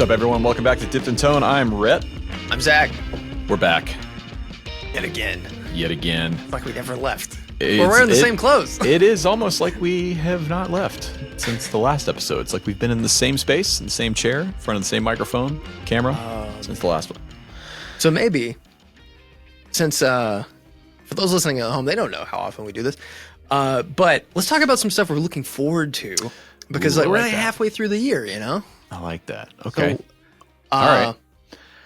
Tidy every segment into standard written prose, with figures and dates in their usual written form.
What's up, everyone? Welcome back to Dipped in Tone. I'm Rhett. I'm Zach. We're back. Yet again. It's like we never left. We're wearing the same clothes. It is almost like we have not left since the last episode. It's like we've been in the same space, in the same chair, in front of the same microphone, camera, since the last one. So maybe, since for those listening at home, they don't know how often we do this. But let's talk about some stuff we're looking forward to. Because we're halfway through the year, you know? I like that. Okay. So, all right.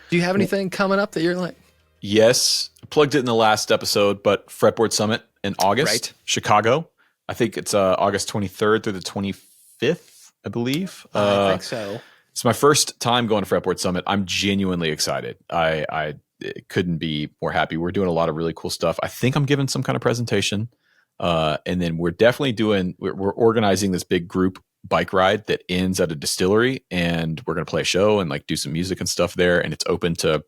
Do you have anything coming up that you're like? Yes. I plugged it in the last episode, but Fretboard Summit in August, Chicago. I think it's August 23rd through the 25th, I believe. I think so. It's my first time going to Fretboard Summit. I'm genuinely excited. I couldn't be more happy. We're doing a lot of really cool stuff. I think I'm giving some kind of presentation. And then we're definitely we're organizing this big group bike ride that ends at a distillery, and we're going to play a show and like do some music and stuff there. And it's open to,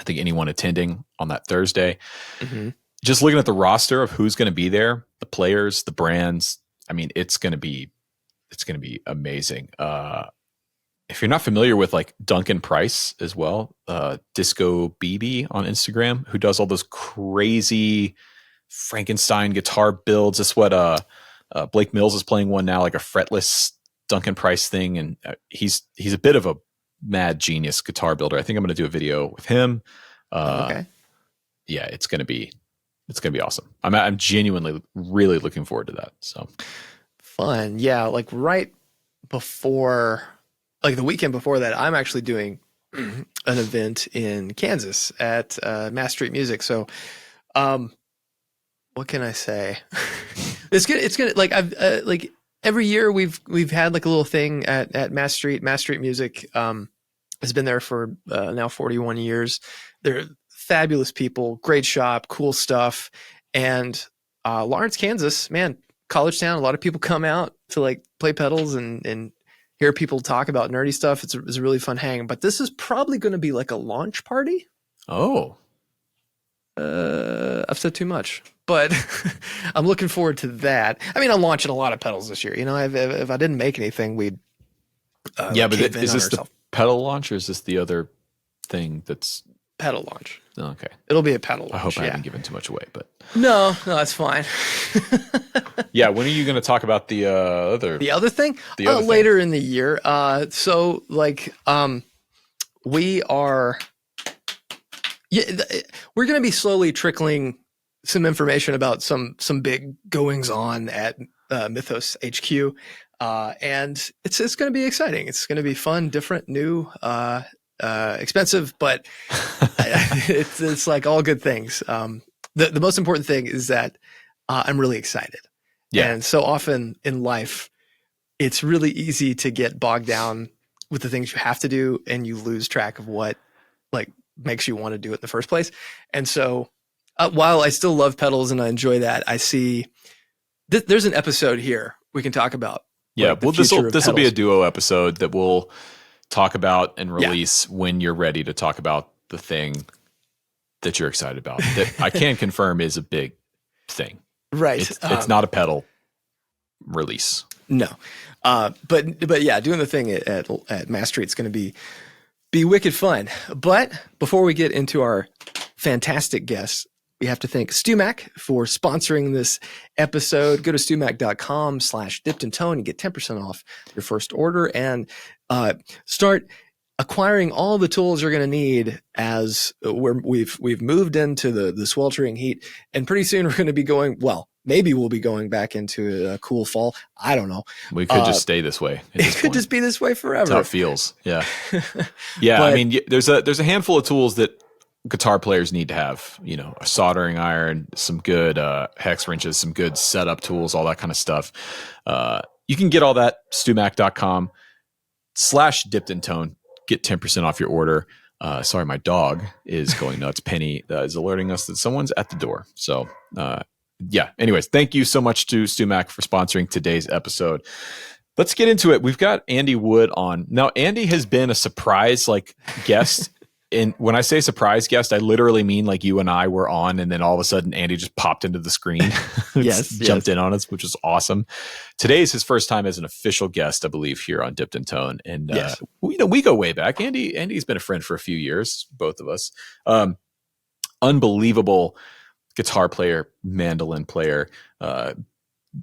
I think, anyone attending on that Thursday. Mm-hmm. Just looking at the roster of who's going to be there, the players, the brands. I mean, it's going to be amazing. If you're not familiar with like Duncan Price as well, Disco BB on Instagram, who does all those crazy Frankenstein guitar builds. That's what Blake Mills is playing one now, like a fretless Duncan Price thing, and he's a bit of a mad genius guitar builder. I think I'm going to do a video with him. Okay. Yeah, it's going to be awesome. I'm genuinely really looking forward to that. So fun. Yeah, like right before, like the weekend before that, I'm actually doing an event in Kansas at Mass Street Music. So, what can I say? It's good. Like I've like every year we've had like a little thing at Mass Street. Mass Street Music has been there for now 41 years. They're fabulous people, great shop, cool stuff. And Lawrence, Kansas, man, college town. A lot of people come out to like play pedals and hear people talk about nerdy stuff. It's a really fun hang. But this is probably going to be like a launch party. Oh. I've said too much, but I'm looking forward to that. I mean, I'm launching a lot of pedals this year. You know, if I didn't make anything, we'd but is this the pedal launch or is this the other thing that's pedal launch? Oh, okay, it'll be a pedal launch. I hope I haven't given too much away, but no, that's fine. Yeah, when are you going to talk about the other thing? Later in the year. So like, we are. Yeah, we're going to be slowly trickling some information about some big goings on at Mythos HQ, and it's going to be exciting. It's going to be fun, different, new, expensive, but it's like all good things. The most important thing is that I'm really excited. Yeah. And so often in life, it's really easy to get bogged down with the things you have to do, and you lose track of what like makes you want to do it in the first place. And so while I still love pedals and I enjoy that, I see there's an episode here we can talk about. Yeah, well, this will be a duo episode that we'll talk about and release when you're ready to talk about the thing that you're excited about. That I can confirm is a big thing. Right. It's not a pedal release. No. But yeah, doing the thing at Mass Street is going to be wicked fun. But before we get into our fantastic guests, we have to thank StewMac for sponsoring this episode. Go to stewmac.com/dippedintone and get 10% off your first order and start acquiring all the tools you're going to need as we've moved into the sweltering heat. And pretty soon we're going to be going, well, maybe we'll be going back into a cool fall. I don't know. We could just stay this way. It could just be this way forever. That's how it feels. Yeah. Yeah. But, I mean, there's a handful of tools that guitar players need to have, you know, a soldering iron, some good hex wrenches, some good setup tools, all that kind of stuff. You can get all that stewmac.com/dippedintone. Get 10% off your order. Sorry, my dog is going nuts. Penny is alerting us that someone's at the door. So, yeah. Anyways, thank you so much to StewMac for sponsoring today's episode. Let's get into it. We've got Andy Wood on. Now, Andy has been a surprise guest and when I say surprise guest, I literally mean like you and I were on, and then all of a sudden Andy just popped into the screen, jumped in on us, which is awesome. Today is his first time as an official guest, I believe, here on Dipped in Tone, and we go way back. Andy's been a friend for a few years, both of us. Unbelievable guitar player, mandolin player,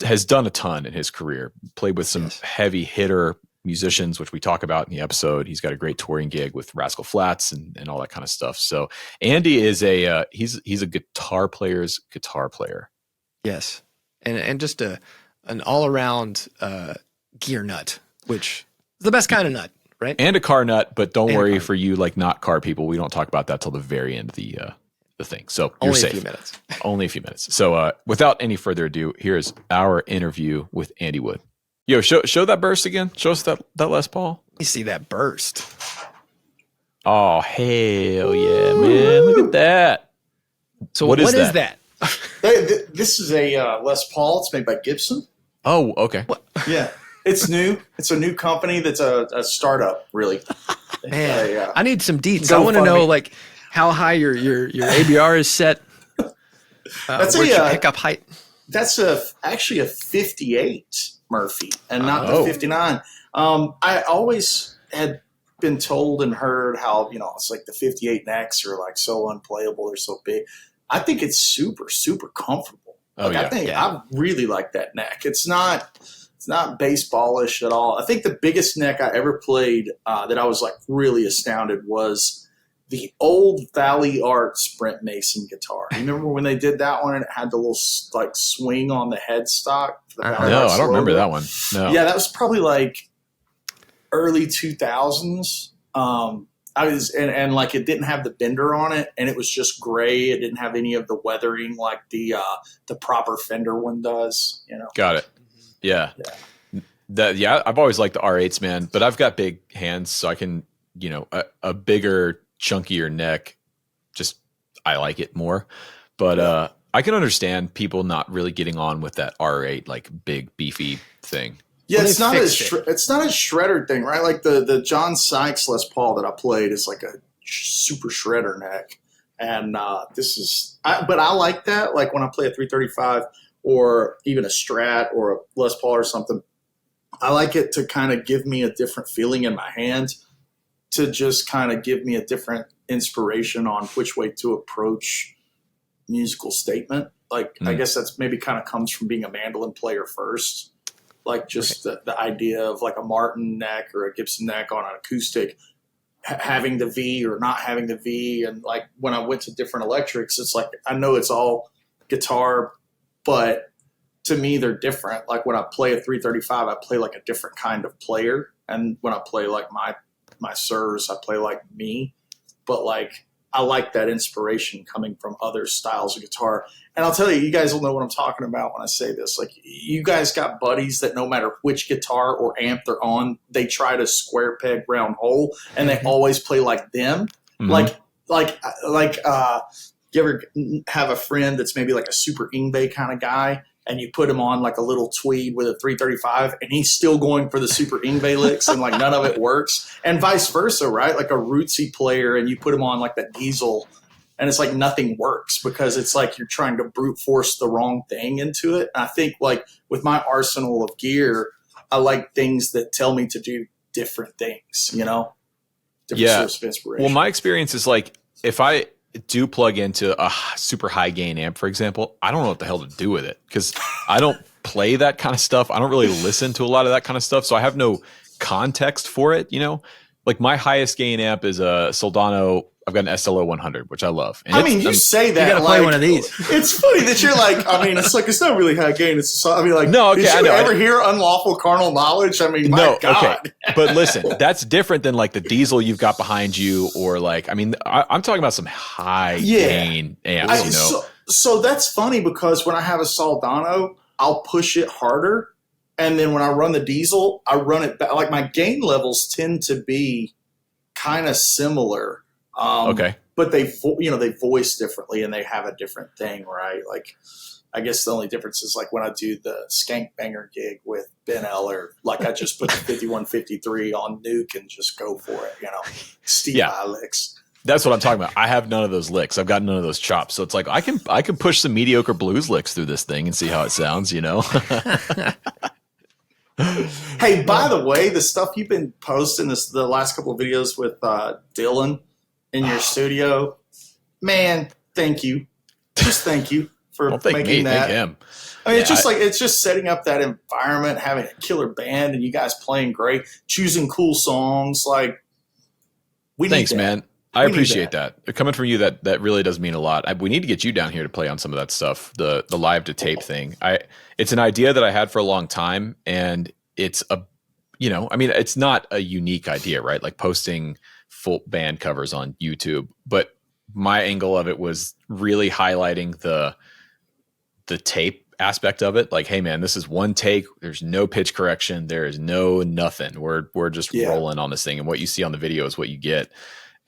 has done a ton in his career. Played with some heavy hitter musicians, which we talk about in the episode. He's got a great touring gig with Rascal Flatts and all that kind of stuff. So Andy is he's a guitar player's guitar player. Yes. And just an all around gear nut, which is the best kind of nut, right? And a car nut, but don't worry for you, like not car people. We don't talk about that till the very end of the thing. So you're safe. Only a few minutes. Only a few minutes. So without any further ado, here's our interview with Andy Wood. Yo, show that burst again. Show us that Les Paul. You see that burst. Oh, hell yeah, man. Look at that. So what is that? This is a Les Paul. It's made by Gibson. Oh, okay. What? Yeah. It's new. It's a new company that's a startup, really. Man, I need some deets. I want to know like how high your ABR is set. That's what's your pickup height? That's actually a 58 Murphy and not the 59. I always had been told and heard how, it's like the 58 necks are like so unplayable. They're so big. I think it's super, super comfortable. I really like that neck. It's not baseballish at all. I think the biggest neck I ever played that I was like really astounded was the old Valley Arts Brent Mason guitar. You remember when they did that one and it had the little like swing on the headstock? No, I don't remember that one. No. Yeah, that was probably like early 2000s. And like it didn't have the bender on it, and it was just gray. It didn't have any of the weathering like the proper Fender one does. Got it. Yeah. I've always liked the R8s, man, but I've got big hands, so I can, a bigger, chunkier neck. Just I like it more, but I can understand people not really getting on with that R8 like big beefy thing. Yeah, it's not a shredder thing, right? Like the John Sykes Les Paul that I played is like a super shredder neck, and but I like that. Like when I play a 335 or even a Strat or a Les Paul or something, I like it to kind of give me a different feeling in my hands, to just kind of give me a different inspiration on which way to approach musical statement. Like I guess that's maybe kind of comes from being a mandolin player first. Like just the idea of like a Martin neck or a Gibson neck on an acoustic, having the V or not having the V. And like when I went to different electrics, it's like, I know it's all guitar, but to me, they're different. Like when I play a 335, I play like a different kind of player. And when I play like my Sirs, I play like me. But like, I like that inspiration coming from other styles of guitar. And I'll tell you, you guys will know what I'm talking about when I say this. Like, you guys got buddies that no matter which guitar or amp they're on, they try to square peg round hole, and they always play like them. Mm-hmm. Like, you ever have a friend that's maybe like a super Ingve kind of guy, and you put him on like a little tweed with a 335 and he's still going for the super Ingve licks and like none of it works, and vice versa, right? Like a rootsy player and you put him on like that Diesel and it's like nothing works because it's like you're trying to brute force the wrong thing into it. And I think like with my arsenal of gear, I like things that tell me to do different things, different source of inspiration. Well, my experience is like if I do plug into a super high gain amp, for example, I don't know what the hell to do with it because I don't play that kind of stuff. I don't really listen to a lot of that kind of stuff. So I have no context for it, Like my highest gain amp is a Soldano. I've got an SLO 100, which I love. And you say that. You got to play one of these. It's funny that you're like, it's like, it's not really high gain. Did you ever hear unlawful carnal knowledge? My God. Okay. But listen, that's different than like the Diesel you've got behind you, or like, I'm talking about some high gain amps, So that's funny because when I have a Soldano, I'll push it harder. And then when I run the Diesel, I run it back. Like my gain levels tend to be kind of similar. But they voice differently and they have a different thing, right? Like, I guess the only difference is like when I do the Skank Banger gig with Ben Eller, like I just put the 5153 on Nuke and just go for it, Steve licks. That's what I'm talking about. I have none of those licks. I've got none of those chops. So it's like I can push some mediocre blues licks through this thing and see how it sounds, you know? Hey, by the way, the stuff you've been posting the last couple of videos with Dylan in your studio, man, thank you. Just thank you for making that. Thank him. I mean, it's just setting up that environment, having a killer band, and you guys playing great, choosing cool songs. Like, thanks, man. I appreciate that. Coming from you, that really does mean a lot. We need to get you down here to play on some of that stuff, the live to tape thing. It's an idea that I had for a long time, and it's it's not a unique idea, right? Like posting full band covers on YouTube, but my angle of it was really highlighting the tape aspect of it. Like, hey man, this is one take. There's no pitch correction. There is no nothing. We're just rolling on this thing, and what you see on the video is what you get.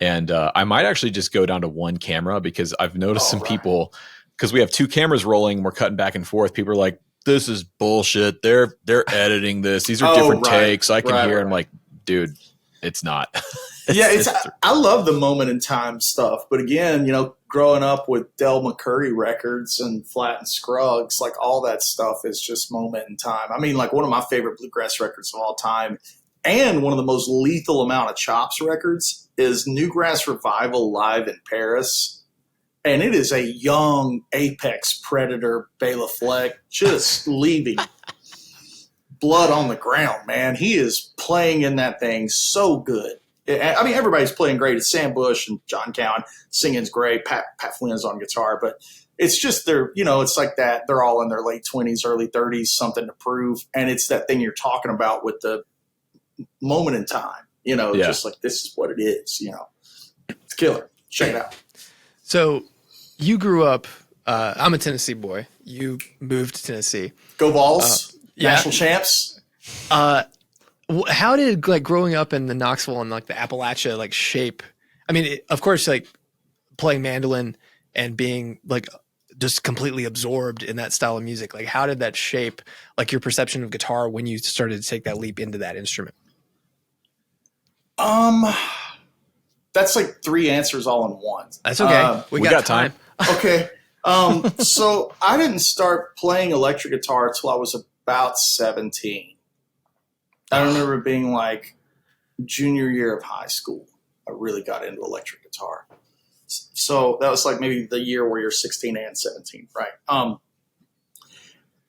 And I might actually just go down to one camera, because I've noticed some people, because we have two cameras rolling and we're cutting back and forth. People are like, this is bullshit. They're editing this. These are different takes. I can hear. I'm like, dude, it's not. I love the moment in time stuff. But again, growing up with Del McCurry records and Flat and Scruggs, like all that stuff is just moment in time. I mean, like one of my favorite bluegrass records of all time, and one of the most lethal amount of chops records, is Newgrass Revival live in Paris. And it is a young apex predator, Bela Fleck, just leaving blood on the ground, man. He is playing in that thing so good. I mean, everybody's playing great. It's Sam Bush and John Cowan. Singing's great. Pat Flynn's on guitar. But it's just it's like that. They're all in their late 20s, early 30s, something to prove. And it's that thing you're talking about with the moment in time, just like this is what it is, It's killer. Check it out. So you grew up, I'm a Tennessee boy. You moved to Tennessee. Go Vols. National champs. How did growing up in the Knoxville and the Appalachia shape? I mean, of course, playing mandolin and being just completely absorbed in that style of music. How did that shape your perception of guitar when you started to take that leap into that instrument? That's three answers all in one. That's okay. We got time. Okay. So I didn't start playing electric guitar until I was about 17. I remember being junior year of high school. I really got into electric guitar. So that was maybe the year where you're 16 and 17, right?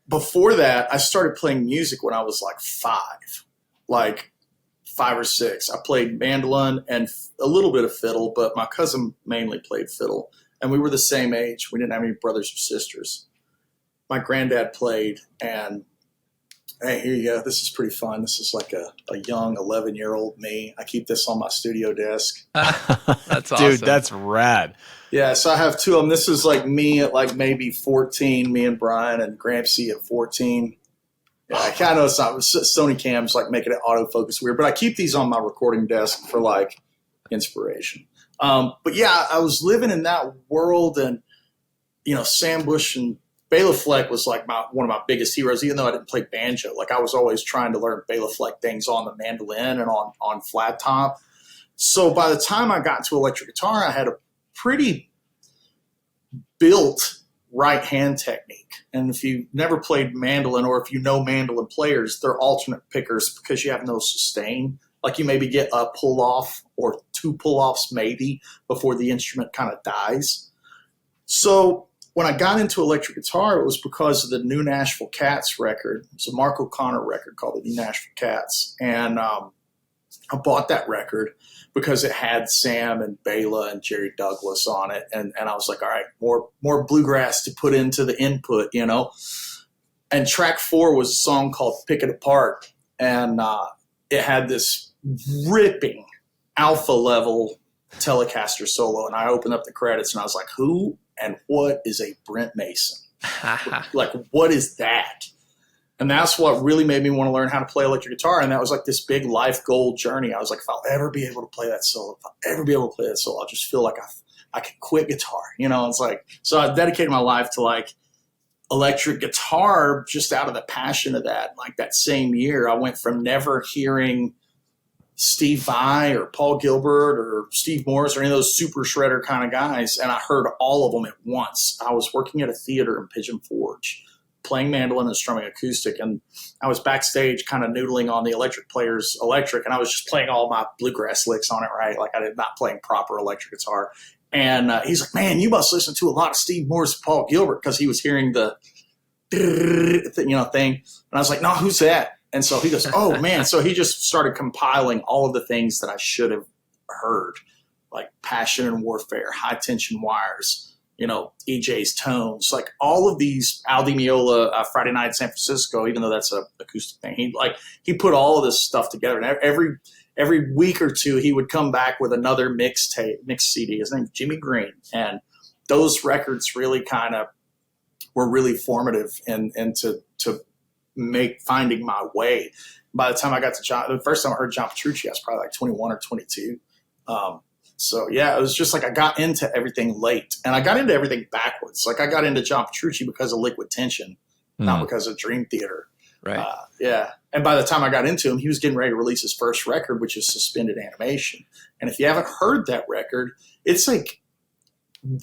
Before that, I started playing music when I was 5 or 6. I played mandolin and a little bit of fiddle, but my cousin mainly played fiddle. And we were the same age. We didn't have any brothers or sisters. My granddad played, and hey, here you go. This is pretty fun. This is a young 11-year-old me. I keep this on my studio desk. That's awesome. Dude, that's rad. Yeah, so I have two of them. This is me at maybe 14, me and Brian, and Grampsy at 14. Yeah, I kind of know it's not. Sony Cam's making it autofocus weird, but I keep these on my recording desk for inspiration. But yeah, I was living in that world, and Sam Bush and Bela Fleck was one of my biggest heroes. Even though I didn't play banjo, I was always trying to learn Bela Fleck things on the mandolin and on flat top. So by the time I got to electric guitar, I had a pretty built right hand technique. And if you never played mandolin, or if you know mandolin players, they're alternate pickers because you have no sustain. You maybe get a pull off or two pull offs maybe before the instrument kind of dies. So when I got into electric guitar, it was because of the New Nashville Cats record. It's a Mark O'Connor record called the New Nashville Cats. And I bought that record because it had Sam and Bela and Jerry Douglas on it. And I was like, all right, more bluegrass to put into the input, And track 4 was a song called Pick It Apart. And it had this ripping alpha level Telecaster solo. And I opened up the credits and I was like, who and what is a Brent Mason? What is that? And that's what really made me want to learn how to play electric guitar. And that was this big life goal journey. I was like, if I'll ever be able to play that solo, I'll just feel like I could quit guitar. It's so I dedicated my life to electric guitar just out of the passion of that. That same year, I went from never hearing Steve Vai or Paul Gilbert or Steve Morris or any of those super shredder kind of guys. And I heard all of them at once. I was working at a theater in Pigeon Forge, playing mandolin and strumming acoustic. And I was backstage kind of noodling on the electric player's electric. And I was just playing all my bluegrass licks on it, right? Like I did not playing proper electric guitar. And he's like, man, you must listen to a lot of Steve Morris and Paul Gilbert, because he was hearing the thing. And I was like, no, who's that? And so he goes, oh, man. So he just started compiling all of the things that I should have heard, like Passion and Warfare, High Tension Wires, EJ's Tones, like all of these, Al Di Meola, Friday Night in San Francisco, even though that's an acoustic thing. He put all of this stuff together. And every week or two, he would come back with another mixed CD. His name's Jimmy Green. And those records really kind of were really formative and to make finding my way. By the time I got to the first time I heard John Petrucci, I was probably like 21 or 22. So yeah, it was just like I got into everything late, and I got into everything backwards. Like I got into John Petrucci because of Liquid Tension, not because of Dream Theater. Right. Yeah. And by the time I got into him, he was getting ready to release his first record, which is Suspended Animation. And if you haven't heard that record, it's like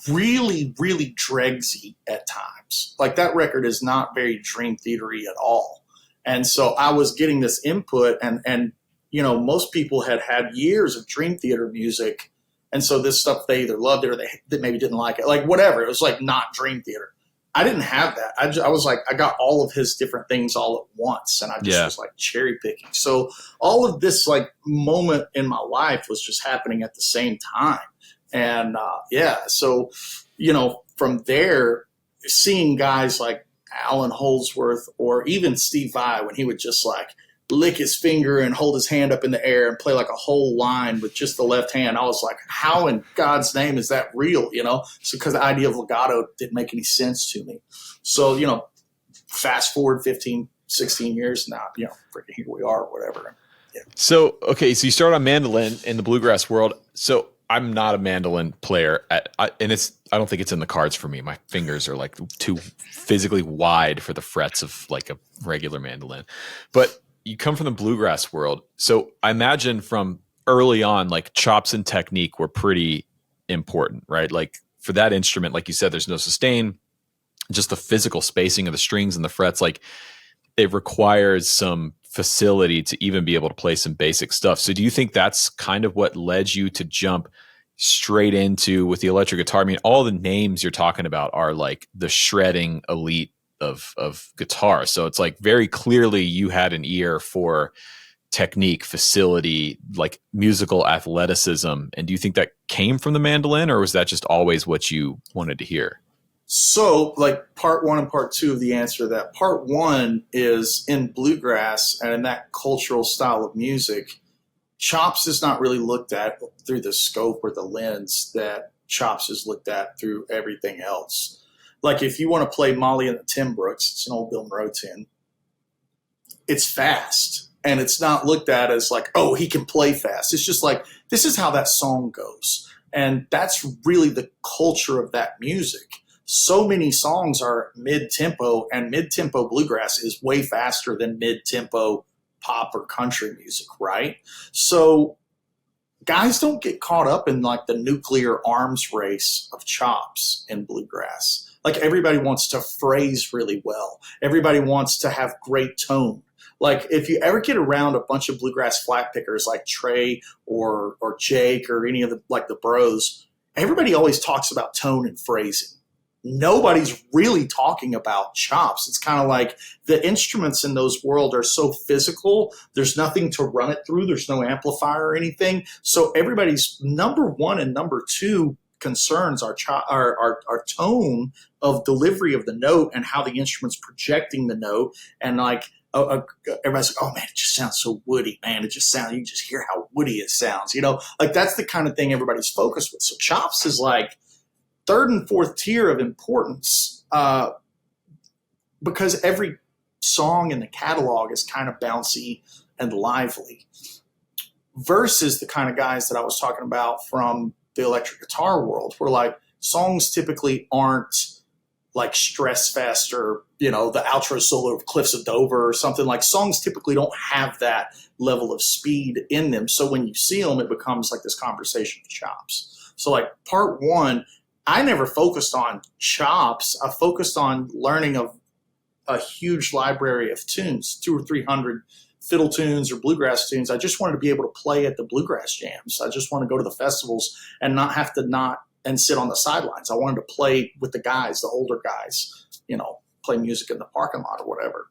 really, really dregsy at times. Like that record is not very Dream Theater-y at all. And so I was getting this input, and most people had years of Dream Theater music. And so this stuff, they either loved it or they maybe didn't like it. Like whatever. It was like not Dream Theater. I didn't have that. I was like, I got all of his different things all at once, and I just was like cherry picking. So all of this like moment in my life was just happening at the same time. And so, from there, seeing guys like Alan Holdsworth or even Steve Vai, when he would just like lick his finger and hold his hand up in the air and play like a whole line with just the left hand, I was like, how in God's name is that real? So because the idea of legato didn't make any sense to me. So, fast forward 15, 16 years now, freaking here we are or whatever. Yeah. So you start on mandolin in the bluegrass world. So I'm not a mandolin player, and I don't think it's in the cards for me. My fingers are like too physically wide for the frets of like a regular mandolin. But you come from the bluegrass world, so I imagine from early on, like chops and technique were pretty important, right? Like for that instrument, like you said, there's no sustain, just the physical spacing of the strings and the frets. Like it requires some facility to even be able to play some basic stuff. So do you think that's kind of what led you to jump straight into with the electric guitar? I mean, all the names you're talking about are like the shredding elite of guitar. So it's like very clearly you had an ear for technique, facility, like musical athleticism. And do you think that came from the mandolin, or was that just always what you wanted to hear? So like part one and part two of the answer to that. Part one is in bluegrass and in that cultural style of music, chops is not really looked at through the scope or the lens that chops is looked at through everything else. Like if you want to play Molly and the Tim Brooks, it's an old Bill Monroe tune. It's fast, and it's not looked at as like, oh, he can play fast. It's just like, this is how that song goes. And that's really the culture of that music. So many songs are mid-tempo, and mid-tempo bluegrass is way faster than mid-tempo pop or country music, right? So guys don't get caught up in like the nuclear arms race of chops in bluegrass. Like everybody wants to phrase really well. Everybody wants to have great tone. Like if you ever get around a bunch of bluegrass flat pickers like Trey or Jake or any of the bros, everybody always talks about tone and phrasing. Nobody's really talking about chops. It's kind of like the instruments in those worlds are so physical. There's nothing to run it through. There's no amplifier or anything. So everybody's number one and number two concerns are tone of delivery of the note and how the instrument's projecting the note. And like everybody's like, oh man, it just sounds so woody, man. It just sounds, you just hear how woody it sounds. Like that's the kind of thing everybody's focused with. So chops is like third and fourth tier of importance because every song in the catalog is kind of bouncy and lively versus the kind of guys that I was talking about from the electric guitar world, where like songs typically aren't like Stress Fest or, the outro solo of Cliffs of Dover or something. Like, songs typically don't have that level of speed in them. So when you see them, it becomes like this conversation of chops. So like part one, I never focused on chops. I focused on learning a huge library of tunes, 200 or 300 fiddle tunes or bluegrass tunes. I just wanted to be able to play at the bluegrass jams. I just want to go to the festivals and not have to and sit on the sidelines. I wanted to play with the guys, the older guys, play music in the parking lot or whatever.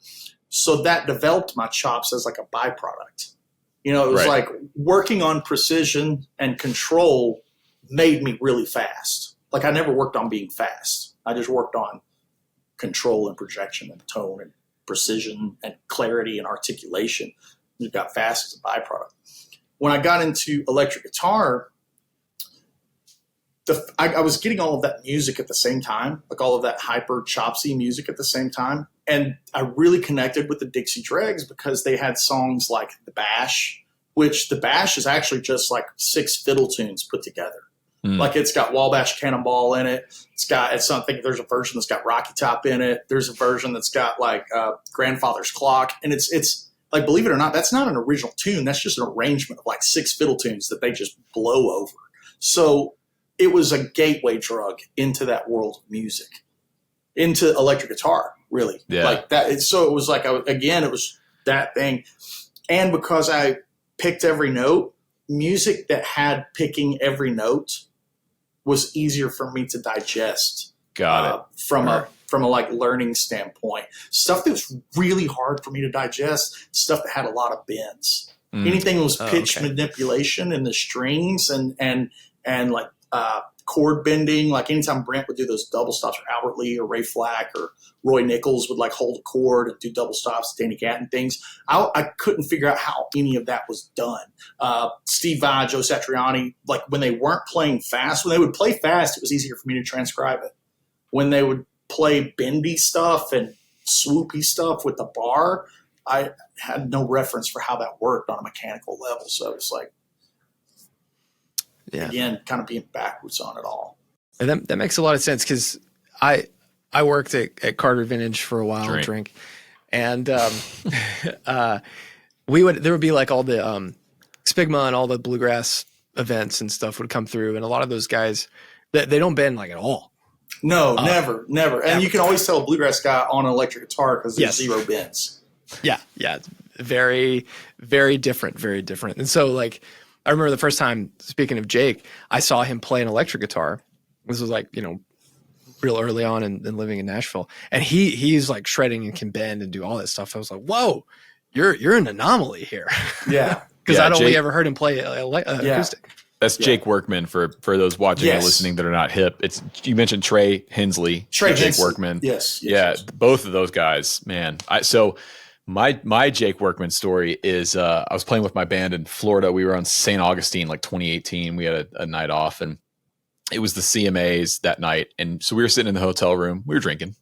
So that developed my chops as like a byproduct. It was Right. like working on precision and control made me really fast. Like, I never worked on being fast. I just worked on control and projection and tone and precision and clarity and articulation. You got fast as a byproduct. When I got into electric guitar, I was getting all of that music at the same time, like all of that hyper chopsy music at the same time. And I really connected with the Dixie Dregs because they had songs like The Bash, which The Bash is actually just like 6 fiddle tunes put together. Like, it's got Wabash Cannonball in it. I think there's a version that's got Rocky Top in it. There's a version that's got like Grandfather's Clock. And it's like, believe it or not, that's not an original tune. That's just an arrangement of like 6 fiddle tunes that they just blow over. So it was a gateway drug into that world of music, into electric guitar, really. Yeah. Like that. So it was like, it was that thing. And because I picked every note, music that had picking every note was easier for me to digest. Got it. From a like learning standpoint. Stuff that was really hard for me to digest, stuff that had a lot of bends. Anything that was pitch manipulation in the strings and like chord bending, like anytime Brent would do those double stops, or Albert Lee or Ray Flack or Roy Nichols would like hold a chord and do double stops, Danny Gatton things. I couldn't figure out how any of that was done. Steve Vai, Joe Satriani, like when they weren't playing fast, when they would play fast, it was easier for me to transcribe it. When they would play bendy stuff and swoopy stuff with the bar, I had no reference for how that worked on a mechanical level. So it's like, again, kind of being backwards on it all. And that makes a lot of sense because I worked at Carter Vintage for a while, drink. And there would be like all the Spigma and all the bluegrass events and stuff would come through, and a lot of those guys they don't bend like at all. No, never. And you can always tell a bluegrass guy on an electric guitar because there's zero bends. Yeah, it's very, very different, very different. And so, like, I remember the first time, speaking of Jake, I saw him play an electric guitar. This was like, real early on in living in Nashville, and he's like shredding and can bend and do all that stuff. I was like, whoa, you're an anomaly here. Yeah, because I'd only ever heard him play acoustic. That's Jake Workman for those watching and listening that are not hip. You mentioned Trey Hensley, Jake Workman. Yes. Both of those guys, man. My Jake Workman story is I was playing with my band in Florida. We were on St. Augustine, like 2018. We had a night off, and it was the CMAs that night. And so we were sitting in the hotel room. We were drinking.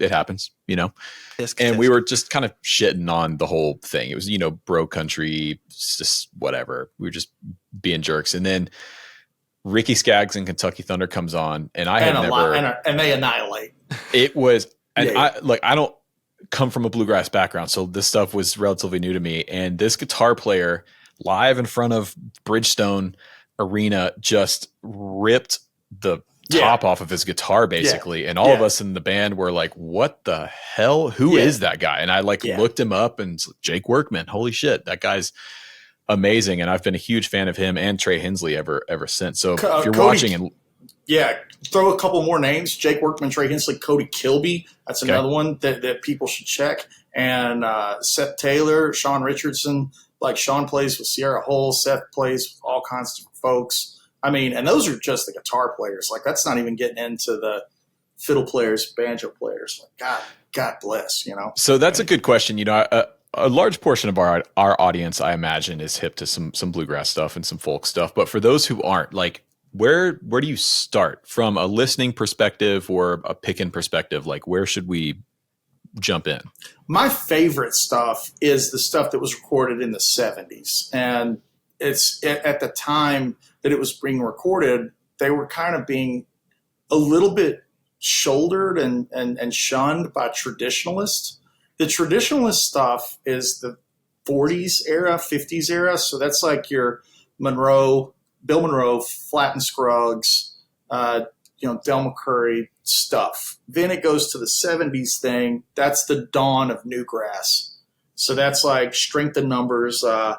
It happens, and we were just kind of shitting on the whole thing. It was, bro country, just whatever. We were just being jerks. And then Ricky Skaggs and Kentucky Thunder comes on, and and they annihilate. It was, and I don't come from a bluegrass background, so this stuff was relatively new to me. And this guitar player live in front of Bridgestone Arena just ripped the top off of his guitar basically. And all of us in the band were like, what the hell? Who is that guy? And I looked him up, and Jake Workman, holy shit, that guy's amazing. And I've been a huge fan of him and Trey Hensley ever since. So if you're watching and throw a couple more names: Jake Workman, Trey Hensley, Cody Kilby. That's another one that people should check. And Seth Taylor, Sean Richardson. Like, Sean plays with Sierra Hull. Seth plays with all kinds of different folks. I mean, and those are just the guitar players. Like, that's not even getting into the fiddle players, banjo players. Like, God bless, So that's a good question. A large portion of our audience, I imagine, is hip to some bluegrass stuff and some folk stuff. But for those who aren't, like, where do you start from a listening perspective or a picking perspective? Like, where should we jump in? My favorite stuff is the stuff that was recorded in the 70s. And it's at the time that it was being recorded, they were kind of being a little bit shouldered and shunned by traditionalists. The traditionalist stuff is the 40s era, 50s era. So that's like your Bill Monroe, Flatt and Scruggs, Del McCoury stuff. Then it goes to the 70s thing. That's the dawn of newgrass. So that's like Strength in Numbers, the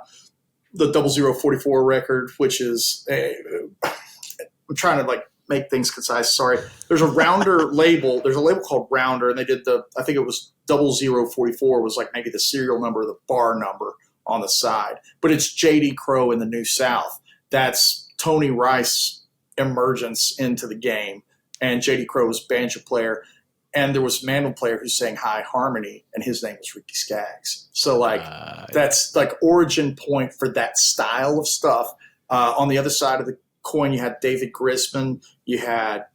0044 record, which is I'm trying to like make things concise. Sorry. There's a Rounder label. There's a label called Rounder, and they did I think it was 0044 was like maybe the serial number, the bar number on the side. But it's J.D. Crowe in the New South. That's Tony Rice emergence into the game. And J.D. Crowe was banjo player. And there was a mandolin player who sang high harmony, and his name was Ricky Skaggs. So, like, that's like origin point for that style of stuff. On the other side of the coin, you had David Grisman. You had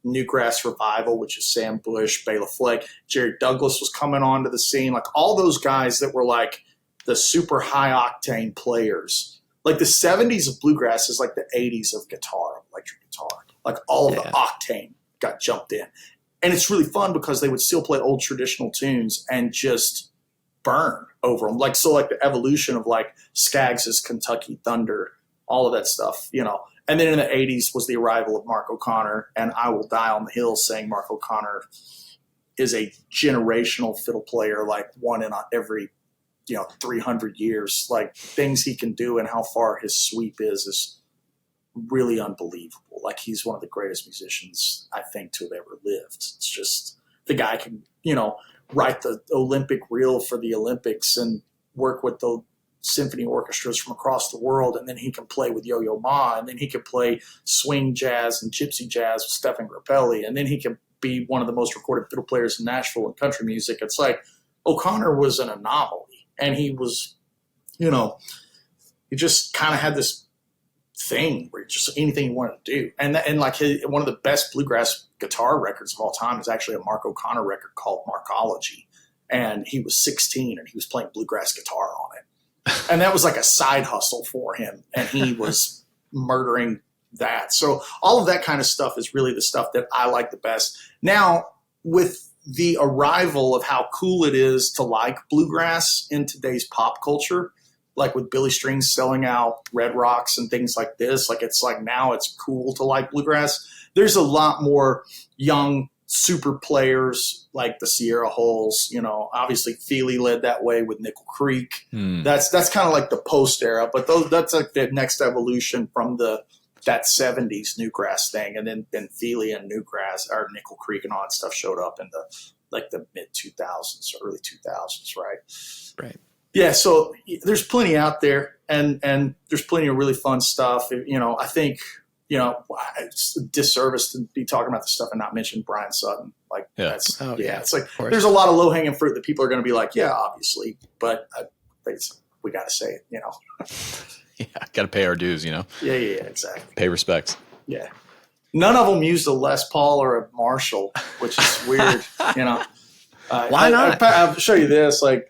Newgrass Revival, which is Sam Bush, Bela Fleck. Jerry Douglas was coming onto the scene. Like, all those guys that were, like, the super high-octane players. Like, the 70s of bluegrass is like the 80s of guitar, electric guitar. Like, all of the octane got jumped in. And it's really fun because they would still play old traditional tunes and just burn over them. Like, so like the evolution of like Skaggs' Kentucky Thunder, all of that stuff, you know. And then in the 80s was the arrival of Mark O'Connor, and I Will Die on the Hill, saying Mark O'Connor is a generational fiddle player, like one in every, 300 years. Like, things he can do and how far his sweep is really unbelievable. Like, he's one of the greatest musicians, I think, to have ever lived. It's just, the guy can, write the Olympic reel for the Olympics and work with the symphony orchestras from across the world, and then he can play with Yo-Yo Ma, and then he can play swing jazz and gypsy jazz with Stephen Grappelli, and then he can be one of the most recorded fiddle players in Nashville in country music. It's like O'Connor was an anomaly, and he was, he just kind of had this thing where just anything he wanted to do. And like one of the best bluegrass guitar records of all time is actually a Mark O'Connor record called Markology. And he was 16 and he was playing bluegrass guitar on it. And that was like a side hustle for him. And he was murdering that. So all of that kind of stuff is really the stuff that I like the best. Now, with the arrival of how cool it is to like bluegrass in today's pop culture, like with Billy Strings selling out Red Rocks and things like this, like it's like now it's cool to like bluegrass. There's a lot more young super players like the Sierra Hulls, obviously Feely led that way with Nickel Creek. That's kind of like the post era, but that's like the next evolution from that 70s Newgrass thing. And then Feely and Newgrass or Nickel Creek and all that stuff showed up in the mid 2000s, early 2000s. Right. Yeah, so there's plenty out there, and there's plenty of really fun stuff. I think, it's a disservice to be talking about this stuff and not mention Brian Sutton. Like, it's like there's a lot of low-hanging fruit that people are going to be like, yeah, obviously, but we got to say it, Yeah, got to pay our dues, Yeah, exactly. Pay respects. Yeah. None of them used a Les Paul or a Marshall, which is weird, Why not? I'll show you this, like,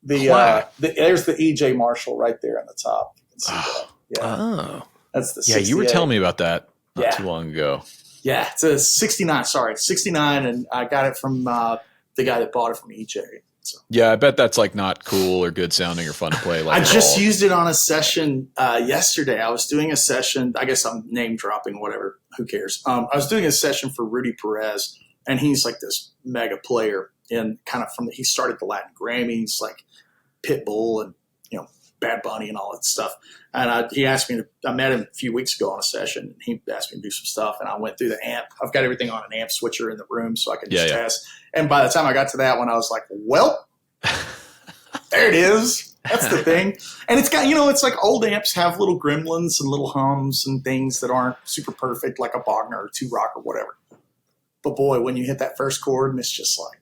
there's the EJ Marshall right there on the top. You can see that. Yeah. Oh. That's the 68. Yeah, you were telling me about that not Yeah. too long ago. Yeah, it's a 69. Sorry, it's 69, and I got it from the guy that bought it from EJ. So. Yeah, I bet that's like not cool or good sounding or fun to play. Like I just used it on a session yesterday. I was doing a session. I guess I'm name dropping, whatever. Who cares? I was doing a session for Rudy Perez, and he's like this mega player. And kind of he started the Latin Grammys, like Pitbull and Bad Bunny and all that stuff. And he asked me I met him a few weeks ago on a session, and he asked me to do some stuff. And I went through the amp. I've got everything on an amp switcher in the room, so I can just test. And by the time I got to that one, I was like, well, there it is. That's the thing. And it's got, it's like old amps have little gremlins and little hums and things that aren't super perfect, like a Bogner or Two Rock or whatever. But boy, when you hit that first chord, and it's just like,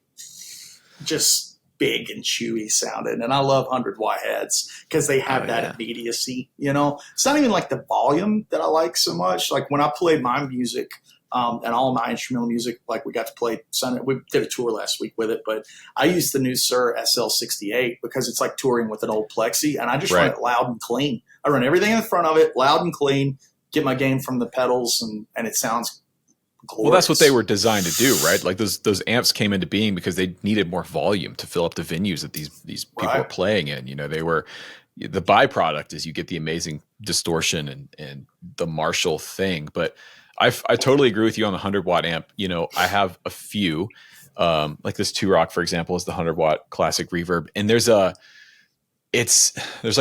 just big and chewy sounding. And I love 100 Y heads because they have that immediacy, It's not even like the volume that I like so much. Like when I play my music and all my instrumental music, like we got to play Sunday. We did a tour last week with it, but I use the new Sir SL68 because it's like touring with an old Plexi, and I just run it loud and clean. I run everything in the front of it, loud and clean, get my gain from the pedals, and it sounds glorious. Well, that's what they were designed to do, right? Like those amps came into being because they needed more volume to fill up the venues that these people Right. were playing in. You know, they were, the byproduct is you get the amazing distortion and the Marshall thing. But I totally agree with you on the 100-watt amp. You know, I have a few, like this 2-Rock, for example, is the 100-watt classic reverb, and there's like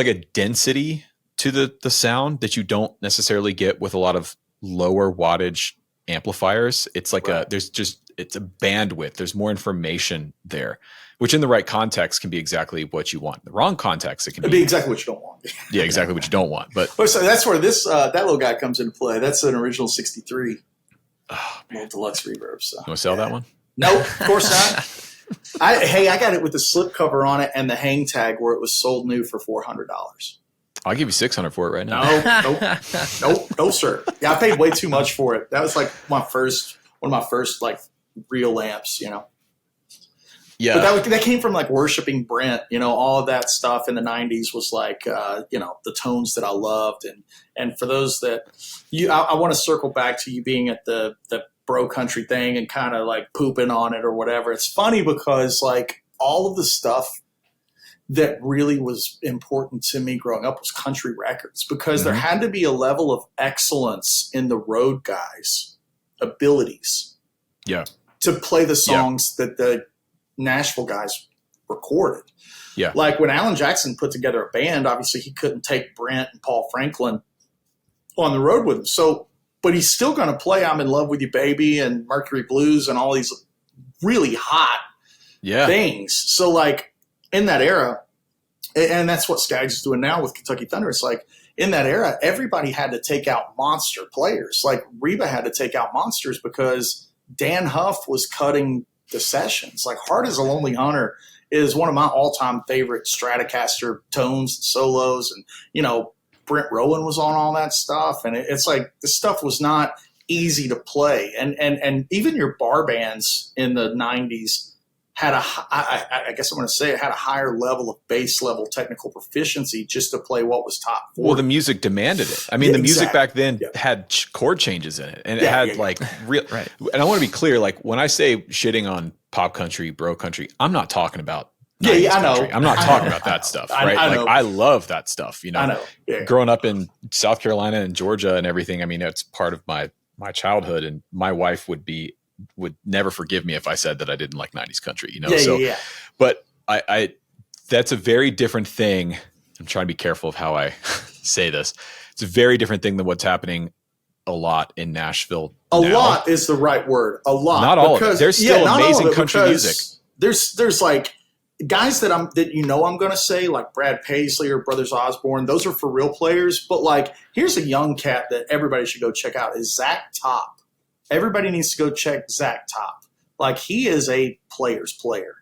a density to the sound that you don't necessarily get with a lot of lower wattage amplifiers. It's like it's a bandwidth. There's more information there, which in the right context can be exactly what you want. In the wrong context, it can be exactly what you don't want. Yeah, exactly what you don't want. But so that's where this that little guy comes into play. That's an original 63 little deluxe reverb. So you want to sell that one? No, of course not. I got it with the slip cover on it and the hang tag where it was sold new for $400. I'll give you $600 for it right now. No, sir. Yeah, I paid way too much for it. That was like one of my first like real amps, you know. Yeah, but that came from like worshiping Brent, you know. All of that stuff in the '90s was like, you know, the tones that I loved, and for those that I want to circle back to you being at the bro country thing and kind of like pooping on it or whatever. It's funny because like all of the stuff that really was important to me growing up was country records, because there had to be a level of excellence in the road guys' abilities to play the songs that the Nashville guys recorded. Yeah. Like when Alan Jackson put together a band, obviously he couldn't take Brent and Paul Franklin on the road with him. So, but he's still going to play I'm in Love with You Baby and Mercury Blues and all these really hot things. So like, in that era, and that's what Skaggs is doing now with Kentucky Thunder, it's like in that era, everybody had to take out monster players. Like Reba had to take out monsters because Dan Huff was cutting the sessions. Like Hard as a Lonely Hunter is one of my all-time favorite Stratocaster tones and solos. And, you know, Brent Rowan was on all that stuff. And it's like the stuff was not easy to play. And even your bar bands in the 90s had I guess I'm going to say it had a higher level of base level technical proficiency just to play what was top 40. Well, the music demanded it. I mean, the music back then had chord changes in it, and it had like real. Right. And I want to be clear, like when I say shitting on pop country, bro country, I'm not talking about. I know. Country. I'm not talking about that stuff, right? I love that stuff. You know, I know. Yeah. Growing up in South Carolina and Georgia and everything. I mean, it's part of my childhood, and my wife would never forgive me if I said that I didn't like 90s country, you know? But I that's a very different thing. I'm trying to be careful of how I say this. It's a very different thing than what's happening a lot in Nashville. A lot is the right word. A lot. Not all of it. There's still amazing country music. There's like guys that I'm going to say like Brad Paisley or Brothers Osborne. Those are for real players. But like, here's a young cat that everybody should go check out is Zach Top. Everybody needs to go check Zach Top. Like he is a player's player,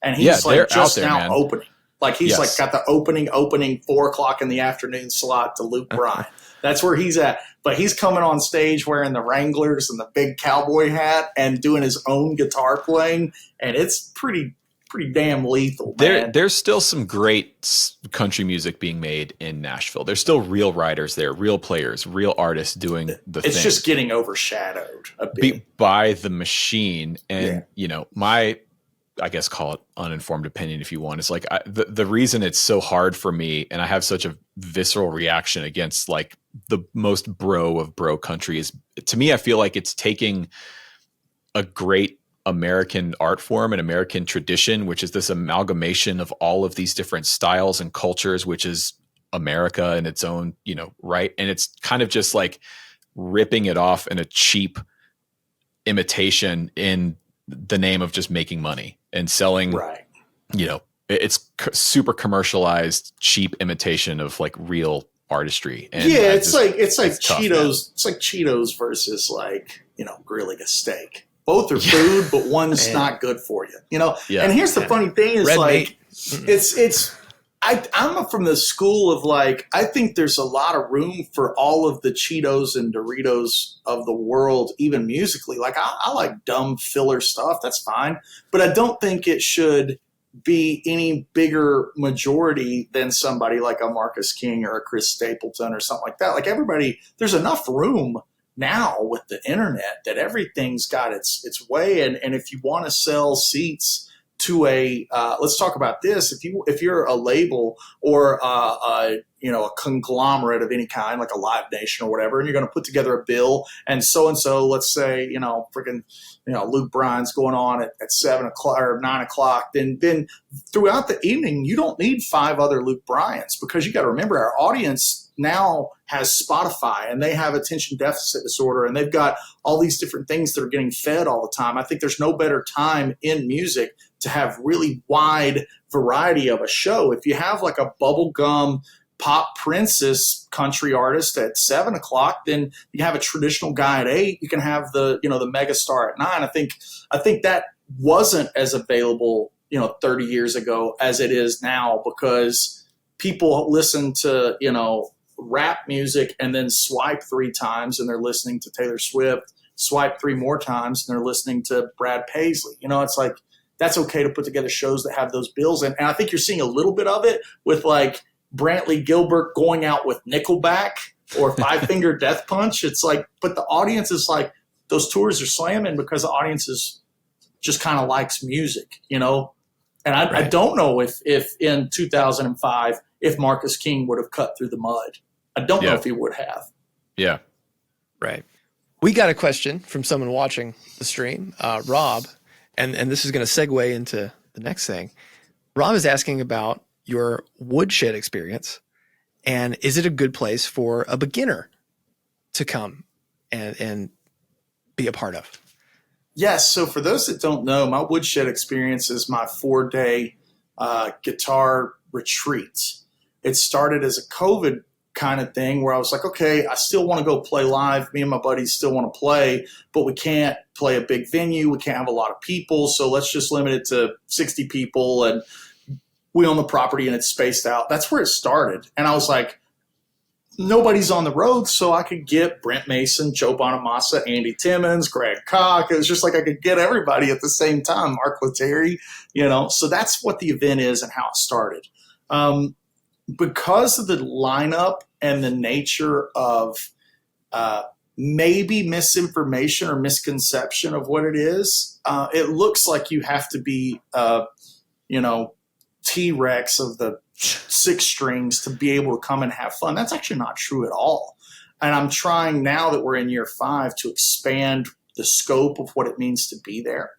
and he's like just there, now man. Opening. Like he's like got the opening 4:00 in the afternoon slot to Luke Bryan. That's where he's at. But he's coming on stage wearing the Wranglers and the big cowboy hat and doing his own guitar playing, and it's pretty damn lethal, man. There's still some great country music being made in Nashville. There's still real writers there, real players, real artists doing the thing. It's just getting overshadowed a bit by the machine. And, you know, my, I guess call it uninformed opinion if you want. It's like the reason it's so hard for me and I have such a visceral reaction against like the most bro of bro country is, to me, I feel like it's taking a great American art form and American tradition, which is this amalgamation of all of these different styles and cultures, which is America in its own, you know, right. And it's kind of just like ripping it off in a cheap imitation in the name of just making money and selling, you know, it's super commercialized, cheap imitation of like real artistry. And it's like Cheetos. Tough, it's like Cheetos versus like, you know, grilling a steak. Both are food, but one's not good for you, you know? And here's the funny thing is I'm from the school of like, I think there's a lot of room for all of the Cheetos and Doritos of the world, even musically. Like I like dumb filler stuff. That's fine. But I don't think it should be any bigger majority than somebody like a Marcus King or a Chris Stapleton or something like that. Like everybody, there's enough room now with the internet that everything's got its way. And if you want to sell seats to let's talk about this. If you're a label or a conglomerate of any kind, like a Live Nation or whatever, and you're going to put together a bill, and so, let's say, Luke Bryan's going on at 7 o'clock or 9 o'clock, then throughout the evening, you don't need 5 other Luke Bryans, because you got to remember, our audience now has Spotify, and they have attention deficit disorder, and they've got all these different things that are getting fed all the time. I think there's no better time in music to have really wide variety of a show. If you have like a bubblegum pop princess country artist at 7 o'clock, then you have a traditional guy at 8. You can have the mega star at 9. I think that wasn't as available, 30 years ago as it is now, because people listen to, rap music and then swipe 3 times and they're listening to Taylor Swift, swipe 3 more times and they're listening to Brad Paisley. It's like, that's okay to put together shows that have those bills. And I think you're seeing a little bit of it with like Brantley Gilbert going out with Nickelback or Five Finger Death Punch. It's like, but the audience is like, those tours are slamming because the audience is just kind of likes music, And I don't know if in 2005, if Marcus King would have cut through the mud. I don't know if he would have. Yeah. Right. We got a question from someone watching the stream, Rob, and this is going to segue into the next thing. Rob is asking about your Woodshed experience, and is it a good place for a beginner to come and be a part of? Yes. So for those that don't know, my Woodshed experience is my 4-day guitar retreat. It started as a COVID kind of thing where I was like, okay, I still want to go play live. Me and my buddies still want to play, but we can't play a big venue. We can't have a lot of people. So let's just limit it to 60 people, and we own the property and it's spaced out. That's where it started. And I was like, nobody's on the road, so I could get Brent Mason, Joe Bonamassa, Andy Timmons, Greg Koch. It was just like I could get everybody at the same time, Mark Lettieri, So that's what the event is and how it started. Because of the lineup and the nature of maybe misinformation or misconception of what it is, it looks like you have to be, T-Rex of the 6 strings to be able to come and have fun. That's actually not true at all. And I'm trying, now that we're in year 5, to expand the scope of what it means to be there.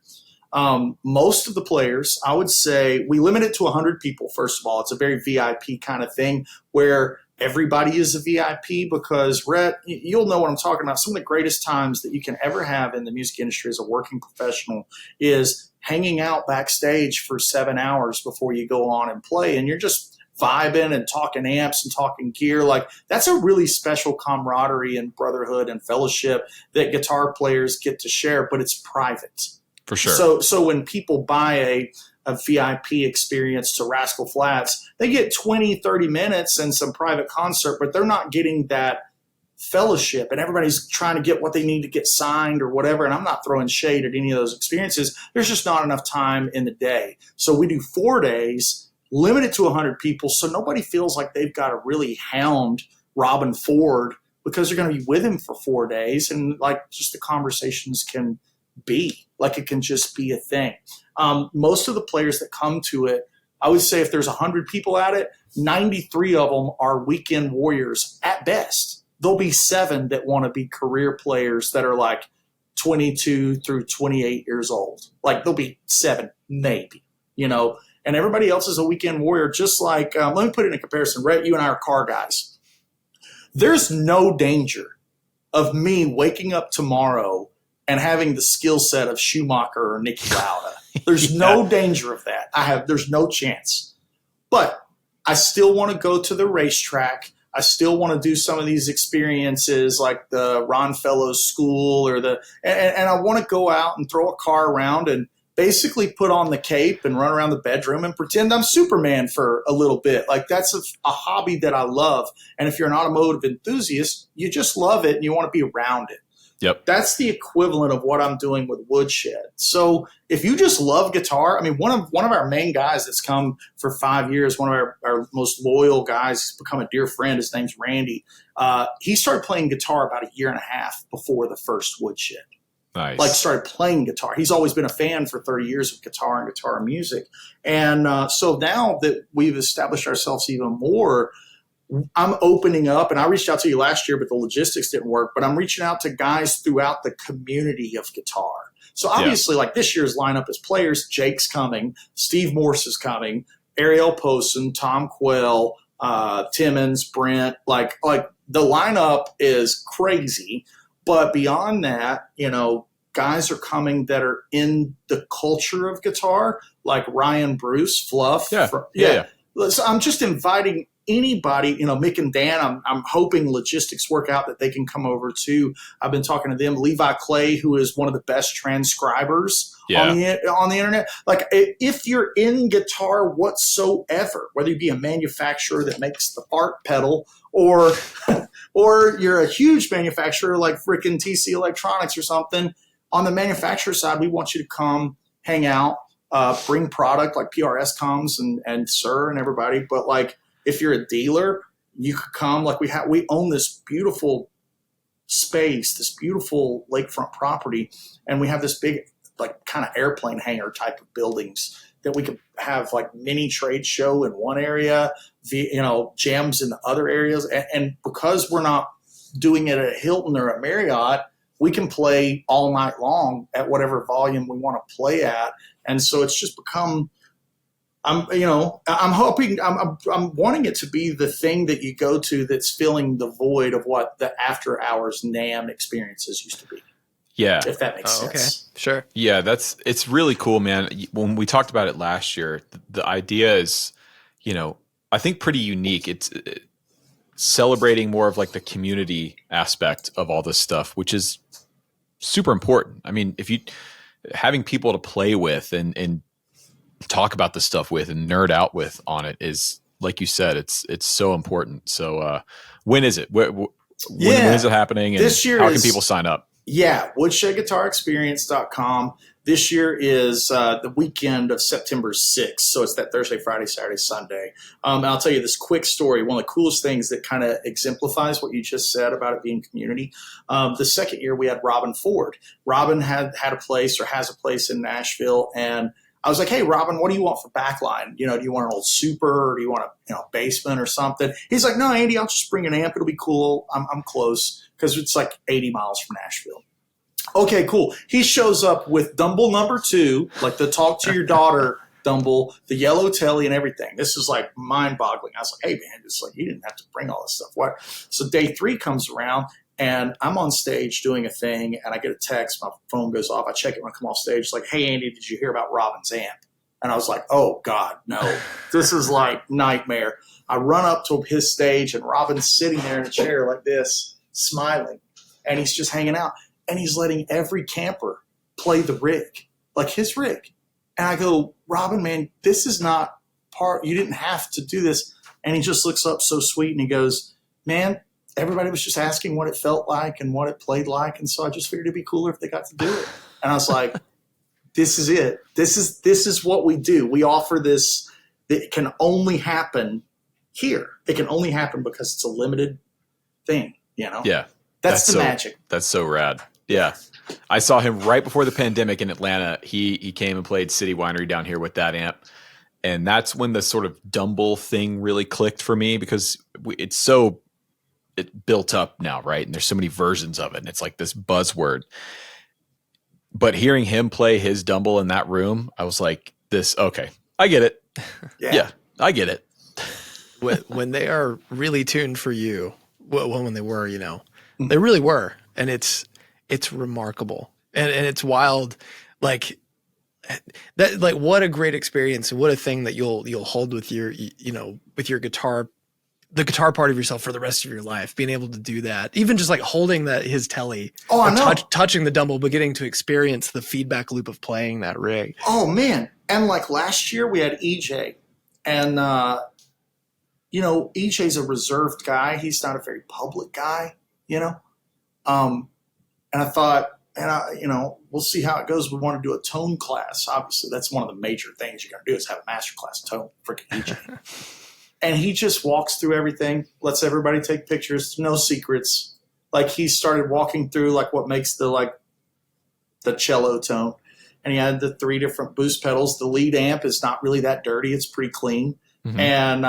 Most of the players, I would say, we limit it to 100 people. First of all, it's a very VIP kind of thing where everybody is a VIP, because, Rhett, you'll know what I'm talking about. Some of the greatest times that you can ever have in the music industry as a working professional is hanging out backstage for 7 hours before you go on and play, and you're just vibing and talking amps and talking gear. Like, that's a really special camaraderie and brotherhood and fellowship that guitar players get to share, but it's private. For sure. So when people buy a VIP experience to Rascal Flatts, they get 20, 30 minutes and some private concert, but they're not getting that fellowship, and everybody's trying to get what they need to get signed or whatever. And I'm not throwing shade at any of those experiences. There's just not enough time in the day. So we do 4 days, limited to 100 people, so nobody feels like they've got to really hound Robin Ford, because they're going to be with him for 4 days, and like, just the conversations can be like, it can just be a thing. Most of the players that come to it, I would say if there's 100 people at it, 93 of them are weekend warriors at best. There'll be 7 that want to be career players that are like 22 through 28 years old. Like, there'll be 7, maybe, and everybody else is a weekend warrior. Just like, let me put it in comparison. Rhett, you and I are car guys. There's no danger of me waking up tomorrow and having the skill set of Schumacher or Nicky Lauda. There's no danger of that. There's no chance. But I still want to go to the racetrack. I still want to do some of these experiences like the Ron Fellows School and I want to go out and throw a car around and basically put on the cape and run around the bedroom and pretend I'm Superman for a little bit. Like, that's a hobby that I love. And if you're an automotive enthusiast, you just love it and you want to be around it. Yep. That's the equivalent of what I'm doing with Woodshed. So if you just love guitar, I mean, one of our main guys that's come for 5 years, one of our most loyal guys, he's become a dear friend. His name's Randy. He started playing guitar about a year and a half before the first Woodshed. Nice. Like started playing guitar. He's always been a fan for 30 years of guitar and guitar music. And so now that we've established ourselves even more, I'm opening up, and I reached out to you last year, but the logistics didn't work. But I'm reaching out to guys throughout the community of guitar. So obviously, like this year's lineup is players. Jake's coming. Steve Morse is coming. Ariel Posen, Tom Quell, Timmons, Brent. Like the lineup is crazy. But beyond that, guys are coming that are in the culture of guitar, like Ryan Bruce, Fluff. Yeah. So I'm just inviting anybody, Mick and Dan, I'm hoping logistics work out that they can come over too. I've been talking to them. Levi Clay, who is one of the best transcribers on the internet. Like if you're in guitar whatsoever, whether you be a manufacturer that makes the fart pedal or you're a huge manufacturer like freaking TC Electronics or something, on the manufacturer side, we want you to come hang out, bring product like PRS comes and Sir and everybody. But like, if you're a dealer, you could come. Like we own this beautiful space, this beautiful lakefront property, and we have this big, like kind of airplane hangar type of buildings that we could have like mini trade show in one area, jams in the other areas. And because we're not doing it at a Hilton or a Marriott, we can play all night long at whatever volume we want to play at. And so it's just become, I'm hoping, I'm wanting it to be the thing that you go to that's filling the void of what the after hours NAMM experiences used to be. Yeah. If that makes sense. Okay. Sure. Yeah, it's really cool, man. When we talked about it last year, the idea is, I think pretty unique. It's celebrating more of like the community aspect of all this stuff, which is super important. I mean, having people to play with and talk about this stuff with and nerd out with on it is, like you said, it's so important. So when is it? When is it happening? And this year how can people sign up? Yeah, woodshedguitarexperience.com. This year is the weekend of September 6th. So it's that Thursday, Friday, Saturday, Sunday. And I'll tell you this quick story. One of the coolest things that kind of exemplifies what you just said about it being community. The second year we had Robin Ford. Robin had a place or has a place in Nashville. And I was like, hey, Robin, what do you want for backline? Do you want an old Super or do you want a basement or something? He's like, no, Andy, I'll just bring an amp. It'll be cool. I'm close because it's like 80 miles from Nashville. Okay, cool. He shows up with Dumble number 2, like the talk to your daughter Dumble, the yellow telly and everything. This is like mind boggling. I was like, hey, man, it's like, you didn't have to bring all this stuff. What? So day 3 comes around. And I'm on stage doing a thing, and I get a text. My phone goes off. I check it when I come off stage. It's like, hey, Andy, did you hear about Robin's amp? And I was like, oh, God, no. This is like nightmare. I run up to his stage, and Robin's sitting there in a chair like this, smiling. And he's just hanging out. And he's letting every camper play the rig, like his rig. And I go, Robin, man, this is not part – you didn't have to do this. And he just looks up so sweet, and he goes, man – everybody was just asking what it felt like and what it played like. And so I just figured it'd be cooler if they got to do it. And I was like, this is it. This is what we do. We offer this. It can only happen here. It can only happen because it's a limited thing, Yeah. That's the magic. That's so rad. Yeah. I saw him right before the pandemic in Atlanta. He came and played City Winery down here with that amp. And that's when the sort of Dumble thing really clicked for me because it built up now, right? And there's so many versions of it. And it's like this buzzword. But hearing him play his Dumble in that room, I was like, okay, I get it. Yeah, I get it. when they are really tuned for you, when they were, they really were. And it's remarkable. And it's wild. Like that, like what a great experience and what a thing that you'll hold with your, with your guitar, the guitar part of yourself for the rest of your life, being able to do that, even just like holding his telly, touching the Dumble, but getting to experience the feedback loop of playing that rig. Oh man. And like last year we had EJ and, EJ's a reserved guy. He's not a very public guy, And I thought, we'll see how it goes. We want to do a tone class. Obviously, that's one of the major things you're going to do is have a master class tone, freaking DJ. And he just walks through everything, lets everybody take pictures, no secrets. Like he started walking through like what makes the cello tone. And he had the 3 different boost pedals. The lead amp is not really that dirty. It's pretty clean. Mm-hmm. And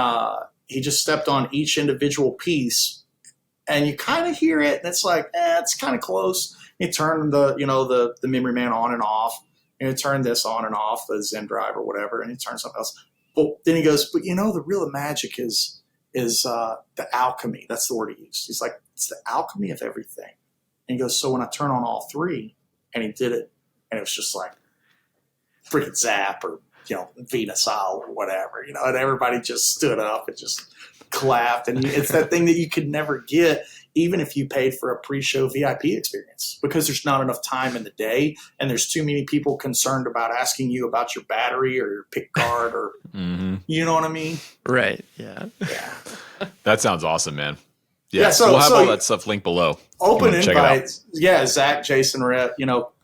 he just stepped on each individual piece. And you kind of hear it, and it's like, it's kind of close. You turn the memory man on and off. And you turn this on and off, the Zen drive or whatever, and you turn something else. But then he goes, but the real magic is the alchemy. That's the word he used. He's like, it's the alchemy of everything. And he goes, so when I turn on all 3, and he did it, and it was just like freaking Zap or, Venus Isle or whatever, and everybody just stood up and just clapped. And it's that thing that you could never get, even if you paid for a pre-show VIP experience, because there's not enough time in the day and there's too many people concerned about asking you about your battery or your pick guard or, you know what I mean? Right. Yeah. Yeah. That sounds awesome, man. Yeah. So we'll have all that stuff linked below. Open invites. Yeah. Zach, Jason, Rhett,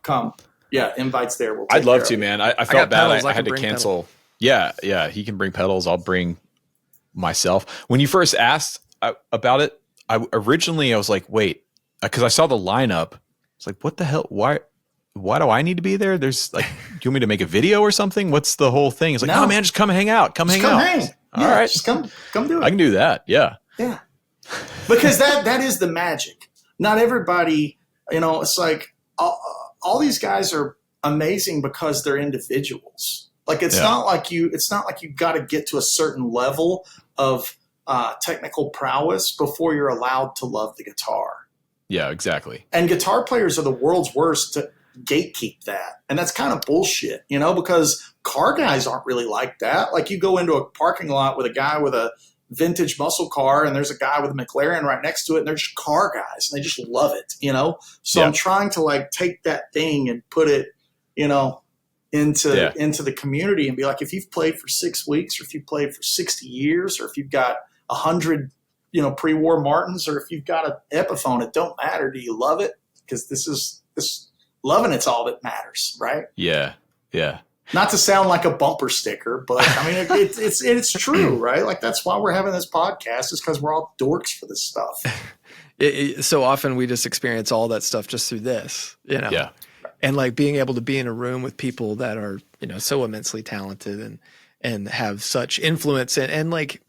come. Yeah. Invites there. I'd love to, man. I felt bad. I had to cancel. Pedal. Yeah. He can bring pedals. I'll bring myself. When you first asked about it, I was like, wait, because I saw the lineup. It's like, what the hell? Why do I need to be there? There's like, do you want me to make a video or something? What's the whole thing? It's like, no, man, just come hang out. Come hang out. All right. Just come do it. I can do that. Yeah. Yeah. Because that is the magic. Not everybody, it's like all these guys are amazing because they're individuals. Like it's not like you got to get to a certain level of technical prowess before you're allowed to love the guitar. Yeah, exactly. And guitar players are the world's worst to gatekeep that. And that's kind of bullshit, because car guys aren't really like that. Like you go into a parking lot with a guy with a vintage muscle car and there's a guy with a McLaren right next to it and they're just car guys and they just love it, So I'm trying to like take that thing and put it, into the community and be like, if you've played for 6 weeks or if you've played for 60 years or if you've got 100, pre-war Martins or if you've got an Epiphone, it don't matter. Do you love it? Because this loving it's all that matters, right? Yeah. Yeah. Not to sound like a bumper sticker, but I mean, it's true, right? Like that's why we're having this podcast is because we're all dorks for this stuff. So often we just experience all that stuff just through this, Yeah. And like being able to be in a room with people that are, so immensely talented and have such influence and like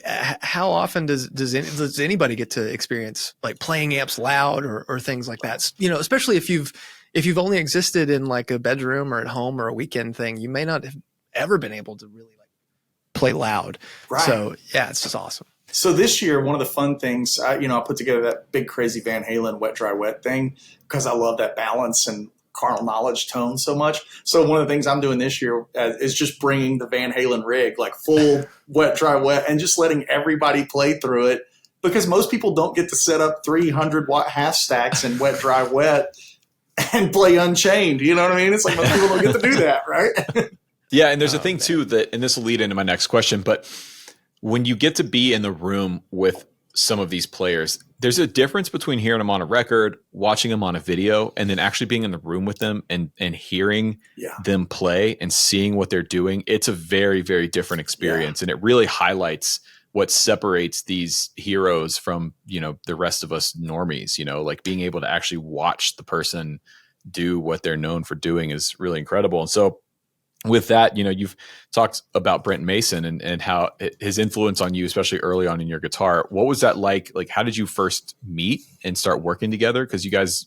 how often does anybody get to experience like playing amps loud or things like that? Especially if you've only existed in like a bedroom or at home or a weekend thing, you may not have ever been able to really like play loud. Right. So yeah, it's just awesome. So this year, one of the fun things, I put together that big crazy Van Halen wet, dry, wet thing because I love that balance and carnal knowledge tone so much. So one of the things I'm doing this year is just bringing the Van Halen rig, like full wet, dry, wet, and just letting everybody play through it because most people don't get to set up 300-watt half stacks and wet, dry, wet and play Unchained. You know what I mean? It's like most people don't get to do that, right? Yeah, and there's a thing too and this will lead into my next question, but when you get to be in the room with some of these players, there's a difference between hearing them on a record, watching them on a video, and then actually being in the room with them and hearing them play and seeing what they're doing. It's a very, very different experience. And it really highlights what separates these heroes from, the rest of us normies, like being able to actually watch the person do what they're known for doing is really incredible. And so with that, you've talked about Brent Mason and how his influence on you, especially early on in your guitar. What was that like? Like, how did you first meet and start working together? Because you guys,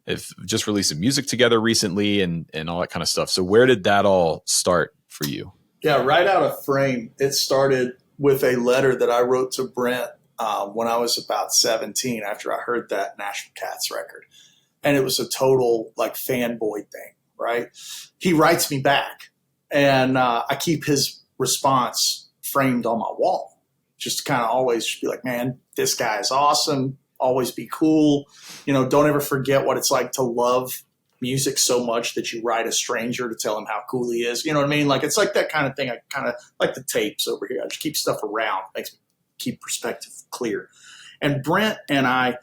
have just released some music together recently and all that kind of stuff. So where did that all start for you? Yeah, right out of frame, it started with a letter that I wrote to Brent when I was about 17 after I heard that Nashville Cats record. And it was a total like fanboy thing. Right. He writes me back and I keep his response framed on my wall. Just to kind of always be like, man, this guy is awesome. Always be cool. Don't ever forget what it's like to love music so much that you write a stranger to tell him how cool he is. You know what I mean? Like, it's like that kind of thing. I kind of like the tapes over here. I just keep stuff around. Makes me keep perspective clear. And Brent and I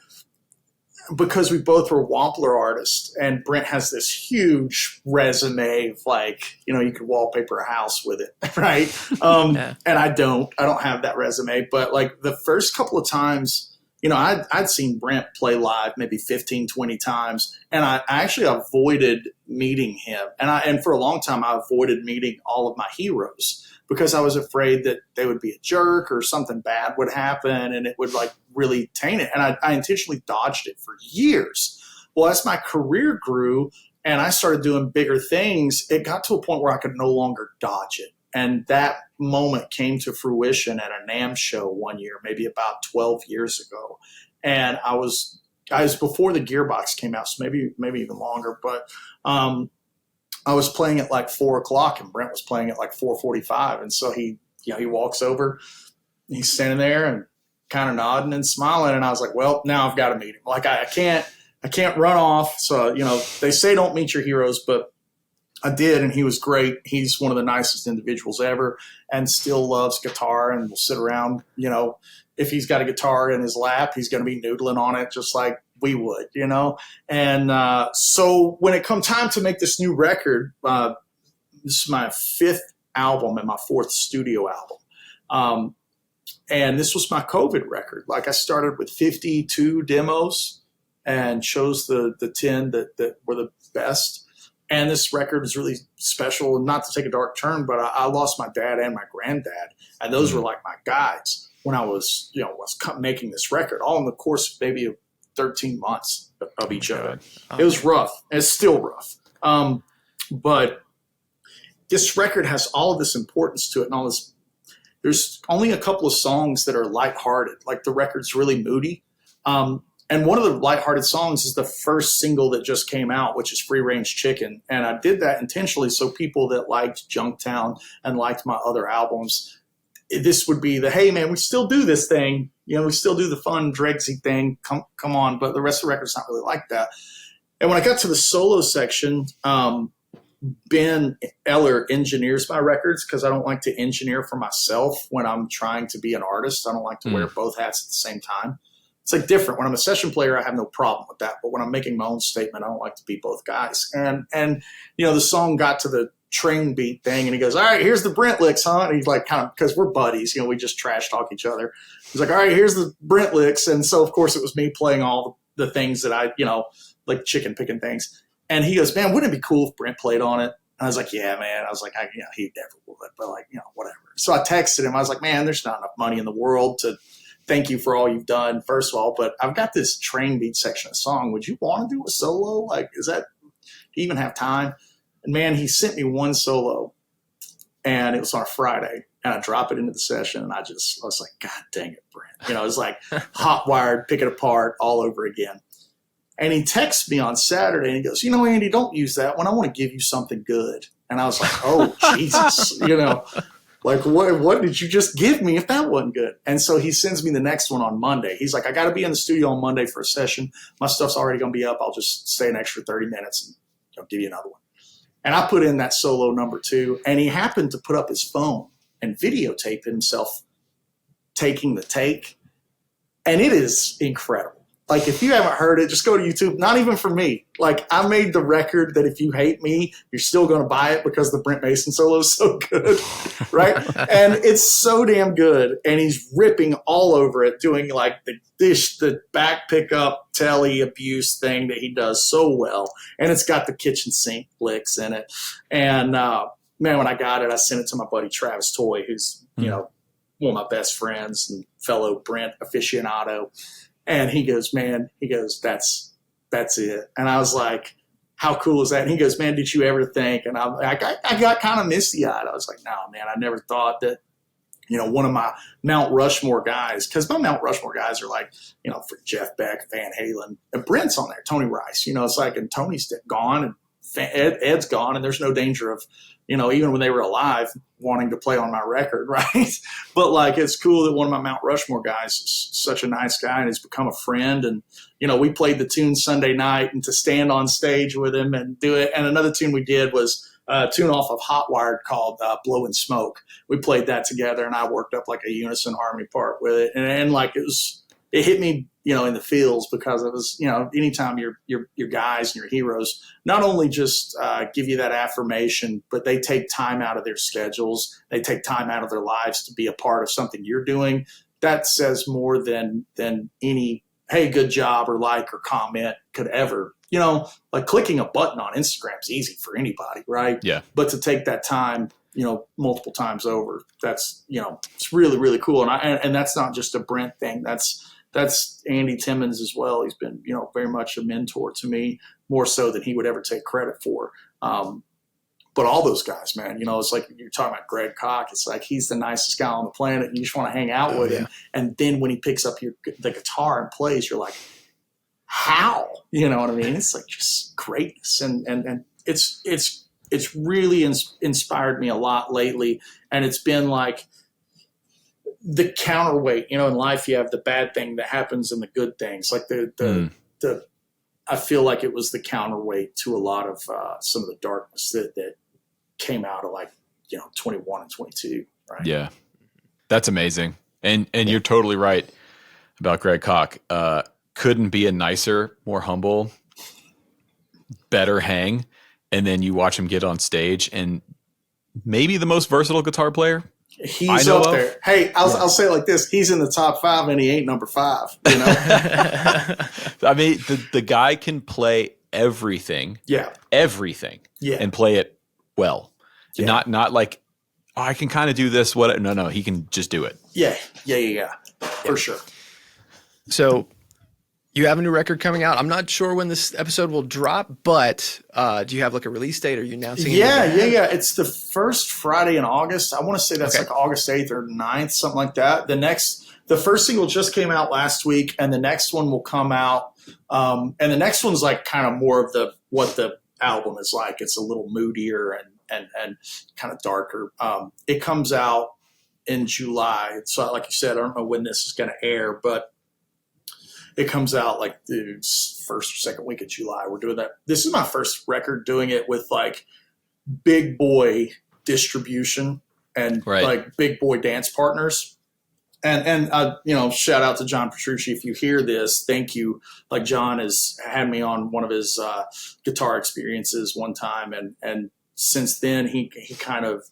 because we both were Wampler artists, and Brent has this huge resume of like, you could wallpaper a house with it, right? And I don't have that resume, but like the first couple of times, I'd seen Brent play live maybe 15, 20 times, and I actually avoided meeting him. And for a long time, I avoided meeting all of my heroes because I was afraid that they would be a jerk or something bad would happen and it would like really taint it. And I intentionally dodged it for years. Well, as my career grew and I started doing bigger things, it got to a point where I could no longer dodge it. And that moment came to fruition at a NAMM show one year, maybe about 12 years ago. And I was before the Gearbox came out, so maybe even longer, but I was playing at like 4:00 and Brent was playing at like 4:45. And so he walks over, he's standing there and kind of nodding and smiling. And I was like, well, now I've got to meet him. Like I can't run off. So, they say don't meet your heroes, but I did. And he was great. He's one of the nicest individuals ever and still loves guitar and will sit around, if he's got a guitar in his lap, he's going to be noodling on it just like we would, And so when it come time to make this new record, this is my 5th album and my 4th studio album. And this was my COVID record. Like I started with 52 demos and chose the 10 that were the best. And this record is really special, and not to take a dark turn, but I lost my dad and my granddad. And those were like my guides when I was making this record, all in the course of maybe 13 months of each other. It was rough. It's still rough. But this record has all of this importance to it and all this. There's only a couple of songs that are lighthearted. Like the record's really moody. And one of the lighthearted songs is the first single that just came out, which is Free Range Chicken. And I did that intentionally so people that liked Junktown and liked my other albums, this would be the, hey, man, we still do this thing. We still do the fun, Dregsy thing. Come on. But the rest of the record's not really like that. And when I got to the solo section, Ben Eller engineers my records because I don't like to engineer for myself when I'm trying to be an artist. I don't like to wear both hats at the same time. It's like different. When I'm a session player, I have no problem with that. But when I'm making my own statement, I don't like to be both guys. And the song got to the train beat thing and he goes, all right, here's the Brent licks, huh? And he's like, kind of, because we're buddies, we just trash talk each other. He's like, all right, here's the Brent licks. And so of course it was me playing all the things that I, like chicken picking things. And he goes, man, wouldn't it be cool if Brent played on it? And I was like, yeah, man. I was like, he never would, but like, whatever. So I texted him. I was like, man, there's not enough money in the world to thank you for all you've done, first of all, but I've got this train beat section of song. Would you want to do a solo? Like, do you even have time? And man, he sent me one solo and it was on a Friday and I drop it into the session and I was like, God dang it, Brent. It was like hot wired, pick it apart all over again. And he texts me on Saturday and he goes, Andy, don't use that one. I want to give you something good. And I was like, oh, Jesus, like what did you just give me if that wasn't good? And so he sends me the next one on Monday. He's like, I got to be in the studio on Monday for a session. My stuff's already going to be up. I'll just stay an extra 30 minutes and I'll give you another one. And I put in that solo number 2 and he happened to put up his phone and videotape himself taking the take. And it is incredible. Like, if you haven't heard it, just go to YouTube. Not even for me. Like, I made the record that if you hate me, you're still going to buy it because the Brent Mason solo is so good, right? And it's so damn good. And he's ripping all over it, doing like the back pickup telly abuse thing that he does so well. And it's got the kitchen sink licks in it. And man, when I got it, I sent it to my buddy Travis Toy, who's one of my best friends and fellow Brent aficionado. And he goes, that's it. And I was like, how cool is that? And he goes, man, did you ever think? And I got kind of misty eyed. I was like, no, man, I never thought that, one of my Mount Rushmore guys, because my Mount Rushmore guys are like, for Jeff Beck, Van Halen, and Brent's on there, Tony Rice, it's like, and Tony's gone and Ed's gone and there's no danger of, even when they were alive, wanting to play on my record, right? But like, it's cool that one of my Mount Rushmore guys is such a nice guy and has become a friend. And, we played the tune Sunday night and to stand on stage with him and do it. And another tune we did was a tune off of Hot Wired called Blow and Smoke. We played that together and I worked up like a unison harmony part with it. And like, it hit me in the fields, because it was, anytime your guys and your heroes not only just give you that affirmation, but they take time out of their schedules, they take time out of their lives to be a part of something you're doing. That says more than any, hey, good job or like or comment could ever, like clicking a button on Instagram is easy for anybody, right? Yeah. But to take that time, multiple times over, that's, it's really, really cool. And that's not just a Brent thing. That's Andy Timmons as well. He's been, very much a mentor to me, more so than he would ever take credit for. But all those guys, man, it's like you're talking about Greg Koch. It's like he's the nicest guy on the planet, and you just want to hang out with him. And then when he picks up the guitar and plays, you're like, how? You know what I mean? It's like just greatness, and it's really inspired me a lot lately. And it's been like the counterweight. In life you have the bad thing that happens and the good things. Like I feel like it was the counterweight to a lot of some of the darkness that came out of 21 and 22. Right? Yeah, that's amazing. And you're totally right about Greg Koch. Couldn't be a nicer, more humble, better hang. And then you watch him get on stage, and maybe the most versatile guitar player. He's up there. Hey, I'll say it like this: he's in the top 5, and he ain't number 5. I mean, the guy can play everything. Yeah, everything. Yeah, and play it well. Yeah. Not like, oh, I can kind of do this. What? No, he can just do it. Yeah, for sure. So you have a new record coming out. I'm not sure when this episode will drop, but do you have like a release date? Are you announcing it? Yeah. It's the first Friday in August. I want to say that's like August 8th or 9th, something like that. The first single just came out last week, and the next one will come out. And the next one's like kind of more of what the album is like. It's a little moodier and kind of darker. It comes out in July. So like you said, I don't know when this is going to air, but it comes out like the first or second week of July. We're doing that. This is my first record doing it with like big boy distribution and like big boy dance partners. And shout out to John Petrucci. If you hear this, thank you. Like John has had me on one of his guitar experiences one time. And since then he kind of,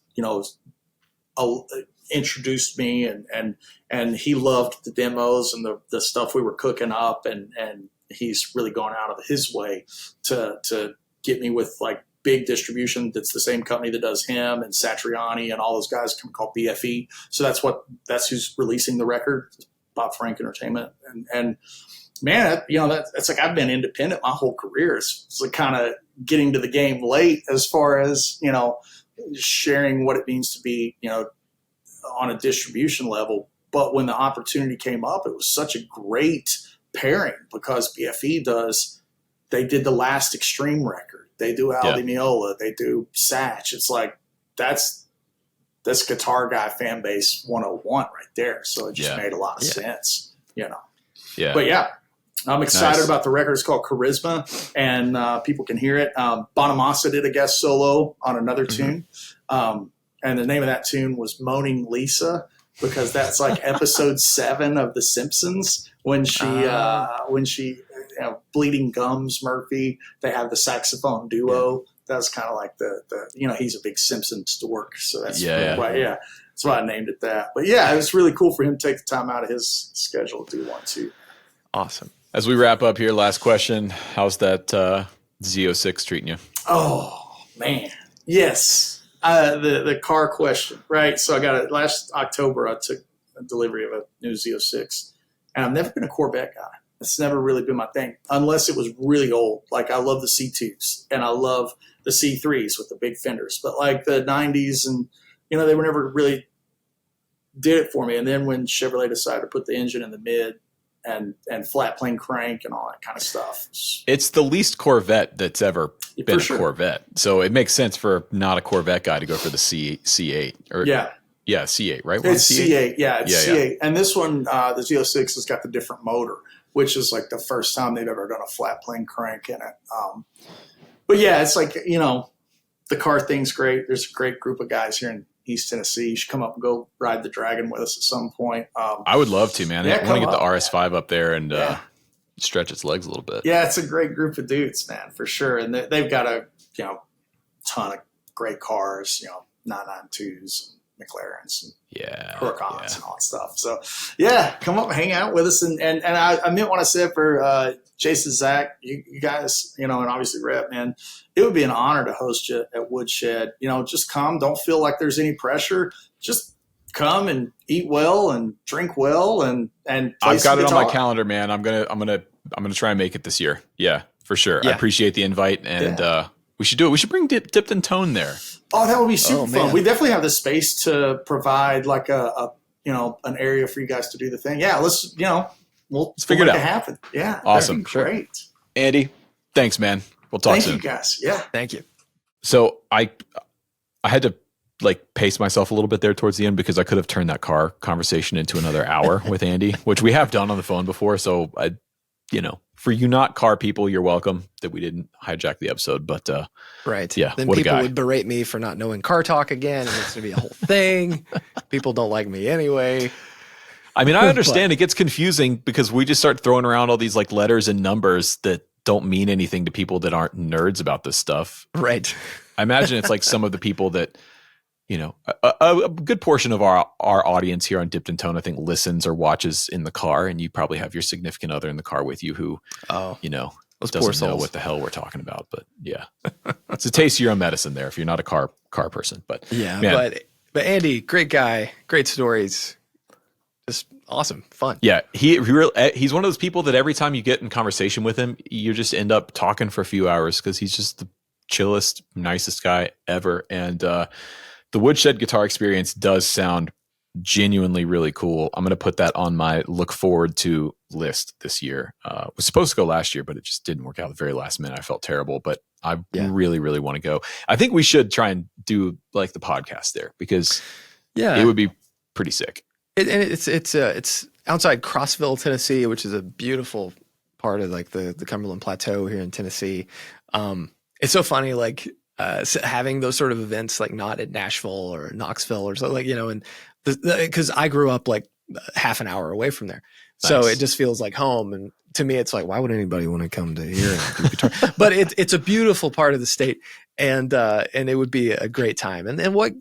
introduced me and he loved the demos and the stuff we were cooking up. And he's really gone out of his way to get me with like big distribution. That's the same company that does him and Satriani and all those guys called BFE. So that's who's releasing the record, Bob Frank Entertainment. And man, that's like, I've been independent my whole career. It's like kind of getting to the game late as far as, sharing what it means to be, on a distribution level. But when the opportunity came up, it was such a great pairing because BFE they did the last Extreme record. They do Al Di Meola. They do Satch. It's like, that's guitar guy fan base 101 right there. So it just made a lot of sense, Yeah. But I'm excited about the record. It's called Charisma, and people can hear it. Bonamassa did a guest solo on another tune. And the name of that tune was Moaning Lisa, because that's like episode 7 of The Simpsons when she Bleeding Gums Murphy, they have the saxophone duo. That's kind of like the he's a big Simpsons dork. So that's why that's why I named it that. But yeah, it was really cool for him to take the time out of his schedule to do one too. Awesome. As we wrap up here, last question. How's that Z06 treating you? Oh, man. Yes. The car question, right? So I got it last October. I took a delivery of a new Z06, and I've never been a Corvette guy. It's never really been my thing, unless it was really old. Like I love the C2s and I love the C3s with the big fenders, but like the 90s and, they were never really did it for me. And then when Chevrolet decided to put the engine in the mid and flat plane crank and all that kind of stuff. It's the least Corvette that's ever been a Corvette. So it makes sense for not a Corvette guy to go for the C8 or C8, right? It's C8. Yeah, it's C8. And this one, the Z06 has got the different motor, which is like the first time they've ever done a flat plane crank in it. But yeah, it's like, the car thing's great. There's a great group of guys here in East Tennessee. You should come up and go ride the Dragon with us at some point. I would love to, man. Yeah, I want to get the come up, RS5 up there and stretch its legs a little bit. Yeah, it's a great group of dudes, man, for sure. And they've got a ton of great cars, 992s, McLarens, and Huracans and all that stuff. So, yeah, come up and hang out with us. And I meant what I said for Jason, Zach, you guys, and obviously Rhett, man, it would be an honor to host you at Woodshed. Just come. Don't feel like there's any pressure. Just come and eat well and drink well and I've got it on my calendar, man. I'm gonna try and make it this year. Yeah, for sure. Yeah. I appreciate the invite, and we should do it. We should bring Dipped in Tone there. Oh, that would be super fun. We definitely have the space to provide like an area for you guys to do the thing. Yeah, let's figure it out. Happen. Yeah, awesome. Great. Andy, thanks, man. We'll talk soon. Thank you, guys. Yeah, thank you. So I had to pace myself a little bit there towards the end because I could have turned that car conversation into another hour with Andy, which we have done on the phone before. So for you not car people, you're welcome that we didn't hijack the episode, but right. Yeah. Then what people a guy. would berate me for not knowing car talk again. And it's going to be a whole thing. People don't like me anyway. I mean, I understand it gets confusing because we just start throwing around all these letters and numbers that don't mean anything to people that aren't nerds about this stuff. Right. I imagine it's some of the people that, a good portion of our audience here on Dipped in Tone, I think, listens or watches in the car, and you probably have your significant other in the car with you who, doesn't know what the hell we're talking about. But yeah, it's a taste of your own medicine there if you're not a car person. But yeah, man. But Andy, great guy, great stories, just awesome, fun. Yeah, he's one of those people that every time you get in conversation with him, you just end up talking for a few hours because he's just the chillest, nicest guy ever. And the Woodshed Guitar Experience does sound genuinely really cool. I'm going to put that on my look forward to list this year. Was supposed to go last year, but it just didn't work out at the very last minute. I felt terrible, but I really, really want to go. I think we should try and do the podcast there because it would be pretty sick. It's outside Crossville, Tennessee, which is a beautiful part of the Cumberland Plateau here in Tennessee. It's so funny, having those sort of events, not at Nashville or Knoxville or something, and because I grew up half an hour away from there. Nice. So it just feels like home. And to me, it's why would anybody want to come to here and do guitar? But it's a beautiful part of the state, and it would be a great time. And what,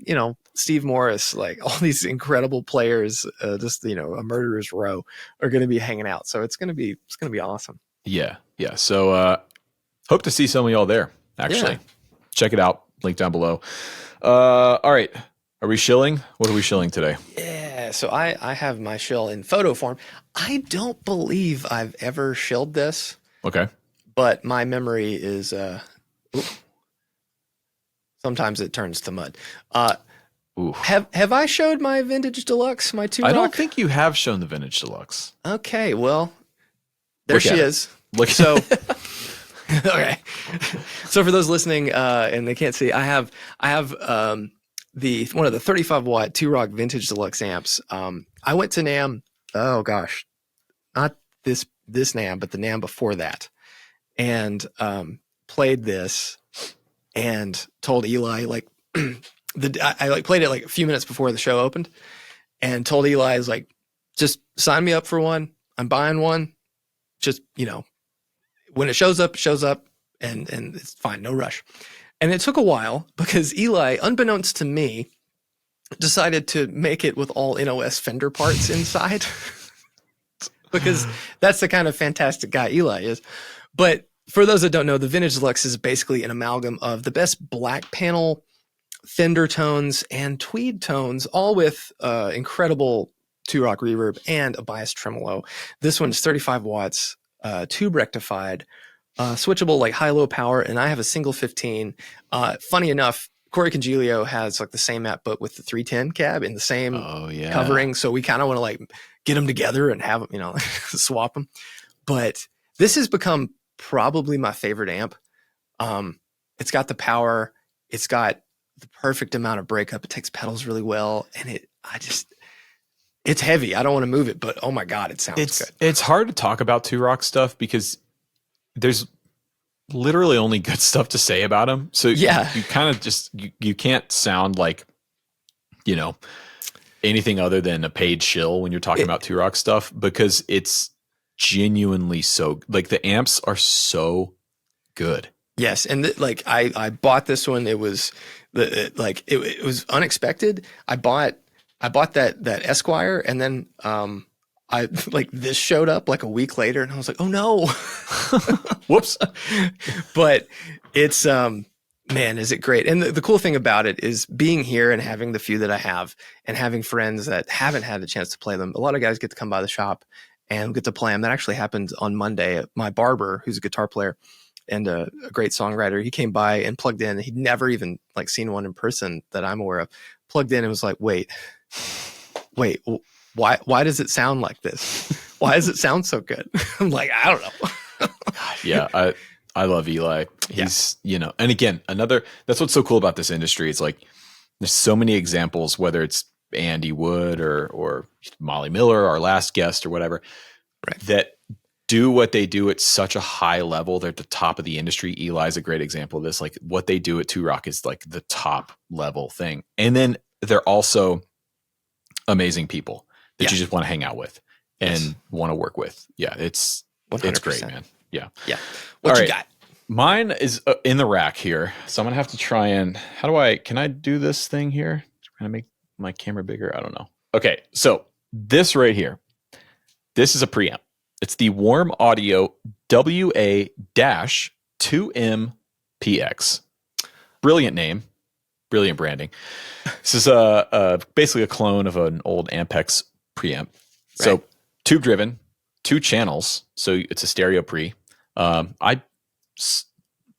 Steve Morris, all these incredible players, just, a murderer's row are going to be hanging out. So it's going to be awesome. Yeah. Yeah. So, hope to see some of y'all there, actually. Check it out. Link down below. All right. Are we shilling? What are we shilling today? Yeah. So I have my shill in photo form. I don't believe I've ever shilled this. Okay. But my memory is, sometimes it turns to mud. Have I showed my Vintage Deluxe, my 2-rock? I don't think you have shown the Vintage Deluxe. Okay. Well, there she is. So... Okay. So for those listening and they can't see, I have one of the 35-watt 2-rock Vintage Deluxe amps. I went to NAMM. Oh gosh, not this NAMM, but the NAMM before that, and played this and told Eli I played it a few minutes before the show opened, and told Eli, I was just sign me up for one. I'm buying one. Just when it shows up, and it's fine, no rush. And it took a while because Eli, unbeknownst to me, decided to make it with all NOS Fender parts inside because that's the kind of fantastic guy Eli is. But for those that don't know, the Vintage Deluxe is basically an amalgam of the best black panel Fender tones and tweed tones, all with incredible 2-rock reverb and a biased tremolo. This one's 35 watts. Tube rectified, switchable high-low power, and I have a single 15. Funny enough, Corey Congilio has the same app, but with the 310 cab in the same covering. So we kind of want to get them together and have them, swap them. But this has become probably my favorite amp. It's got the power, it's got the perfect amount of breakup. It takes pedals really well, and it's heavy. I don't want to move it, but oh my God, it sounds good. It's hard to talk about 2-rock stuff because there's literally only good stuff to say about them. So you kind of you can't sound like you know, anything other than a paid shill when you're talking about Two Rock stuff, because it's genuinely so, like, the amps are so good. Yes, and like I bought this one. It was it was unexpected. I bought that Esquire, and then I like this showed up like a week later, and I was like, oh no, whoops. But it's man, is it great? And the cool thing about it is being here and having the few that I have, and having friends that haven't had the chance to play them. A lot of guys get to come by the shop and get to play them. That actually happened on Monday. My barber, who's a guitar player and a great songwriter, he came by and plugged in. He'd never even like seen one in person that I'm aware of. Plugged in and was like, wait, why does it sound like this? Why does it sound so good? I'm like, I don't know. Yeah, I love Eli. He's, you know, and again, that's what's so cool about this industry. It's like, there's so many examples, whether it's Andy Wood or Molly Miller, our last guest, or whatever, right, that do what they do at such a high level. They're at the top of the industry. Eli's a great example of this. Like, what they do at Two Rock is like the top level thing. And then they're also amazing people that you just want to hang out with and want to work with. Yeah, it's 100%. It's great, man. Yeah. Yeah. What you got? Mine is in the rack here. So I'm going to have to try and, can I do this thing here? Can I make my camera bigger? I don't know. Okay. So this right here, this is a preamp. It's the Warm Audio WA-2M-PX. Brilliant name. Brilliant branding. This is basically a clone of an old Ampex preamp. Right. So tube driven, 2 channels. So it's a stereo pre. I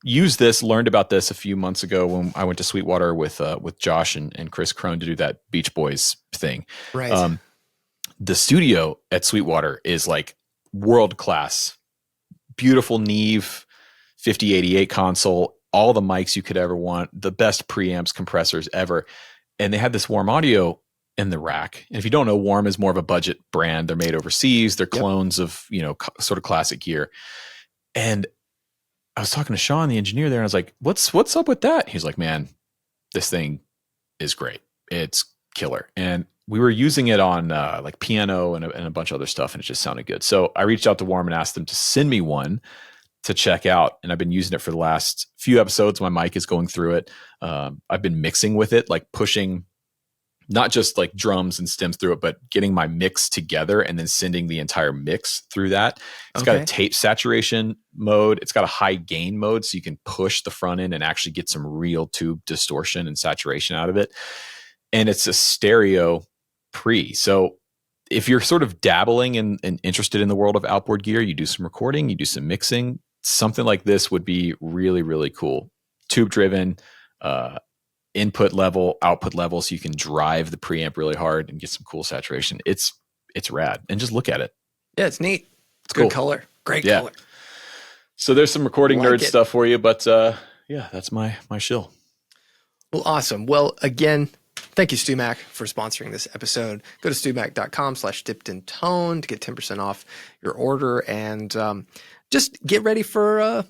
used this, learned about this a few months ago when I went to Sweetwater with Josh and Chris Crone to do that Beach Boys thing. Right. The studio at Sweetwater is like world class, beautiful Neve 5088 console, all the mics you could ever want, the best preamps, compressors ever. And they had this Warm Audio in the rack. And if you don't know, Warm is more of a budget brand. They're made overseas. They're clones of, you know, sort of classic gear. And I was talking to Sean, the engineer there, and I was like, what's up with that? He's like, man, this thing is great. It's killer. And we were using it on like piano and a bunch of other stuff, and it just sounded good. So I reached out to Warm and asked them to send me one to check out. And I've been using it for the last few episodes. My mic is going through it. I've been mixing with it, like pushing not just like drums and stems through it, but getting my mix together and then sending the entire mix through that. It's got a tape saturation mode. It's got a high gain mode, so you can push the front end and actually get some real tube distortion and saturation out of it. And it's a stereo pre. So if you're sort of dabbling and interested in the world of outboard gear, you do some recording, you do some mixing, something like this would be really, really cool. Tube driven, input level, output level, so you can drive the preamp really hard and get some cool saturation. It's rad. And just look at it. Yeah, it's neat. It's cool. Good color. Great color. So there's some recording nerd stuff for you, but yeah, that's my shill. Well, awesome. Well, again, thank you, StewMac, for sponsoring this episode. Go to stewmac.com/dippedintone to get 10% off your order, and just get ready for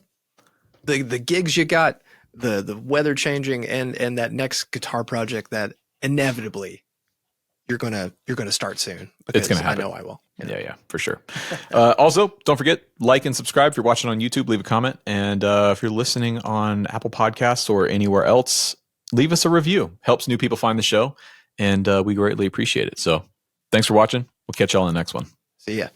the gigs you got, the weather changing, and that next guitar project that inevitably you're gonna start soon. It's gonna happen. I know I will. You know? Yeah, for sure. Also, don't forget, like and subscribe. If you're watching on YouTube, leave a comment, and if you're listening on Apple Podcasts or anywhere else, leave us a review. Helps new people find the show, and we greatly appreciate it. So thanks for watching. We'll catch y'all in the next one. See ya.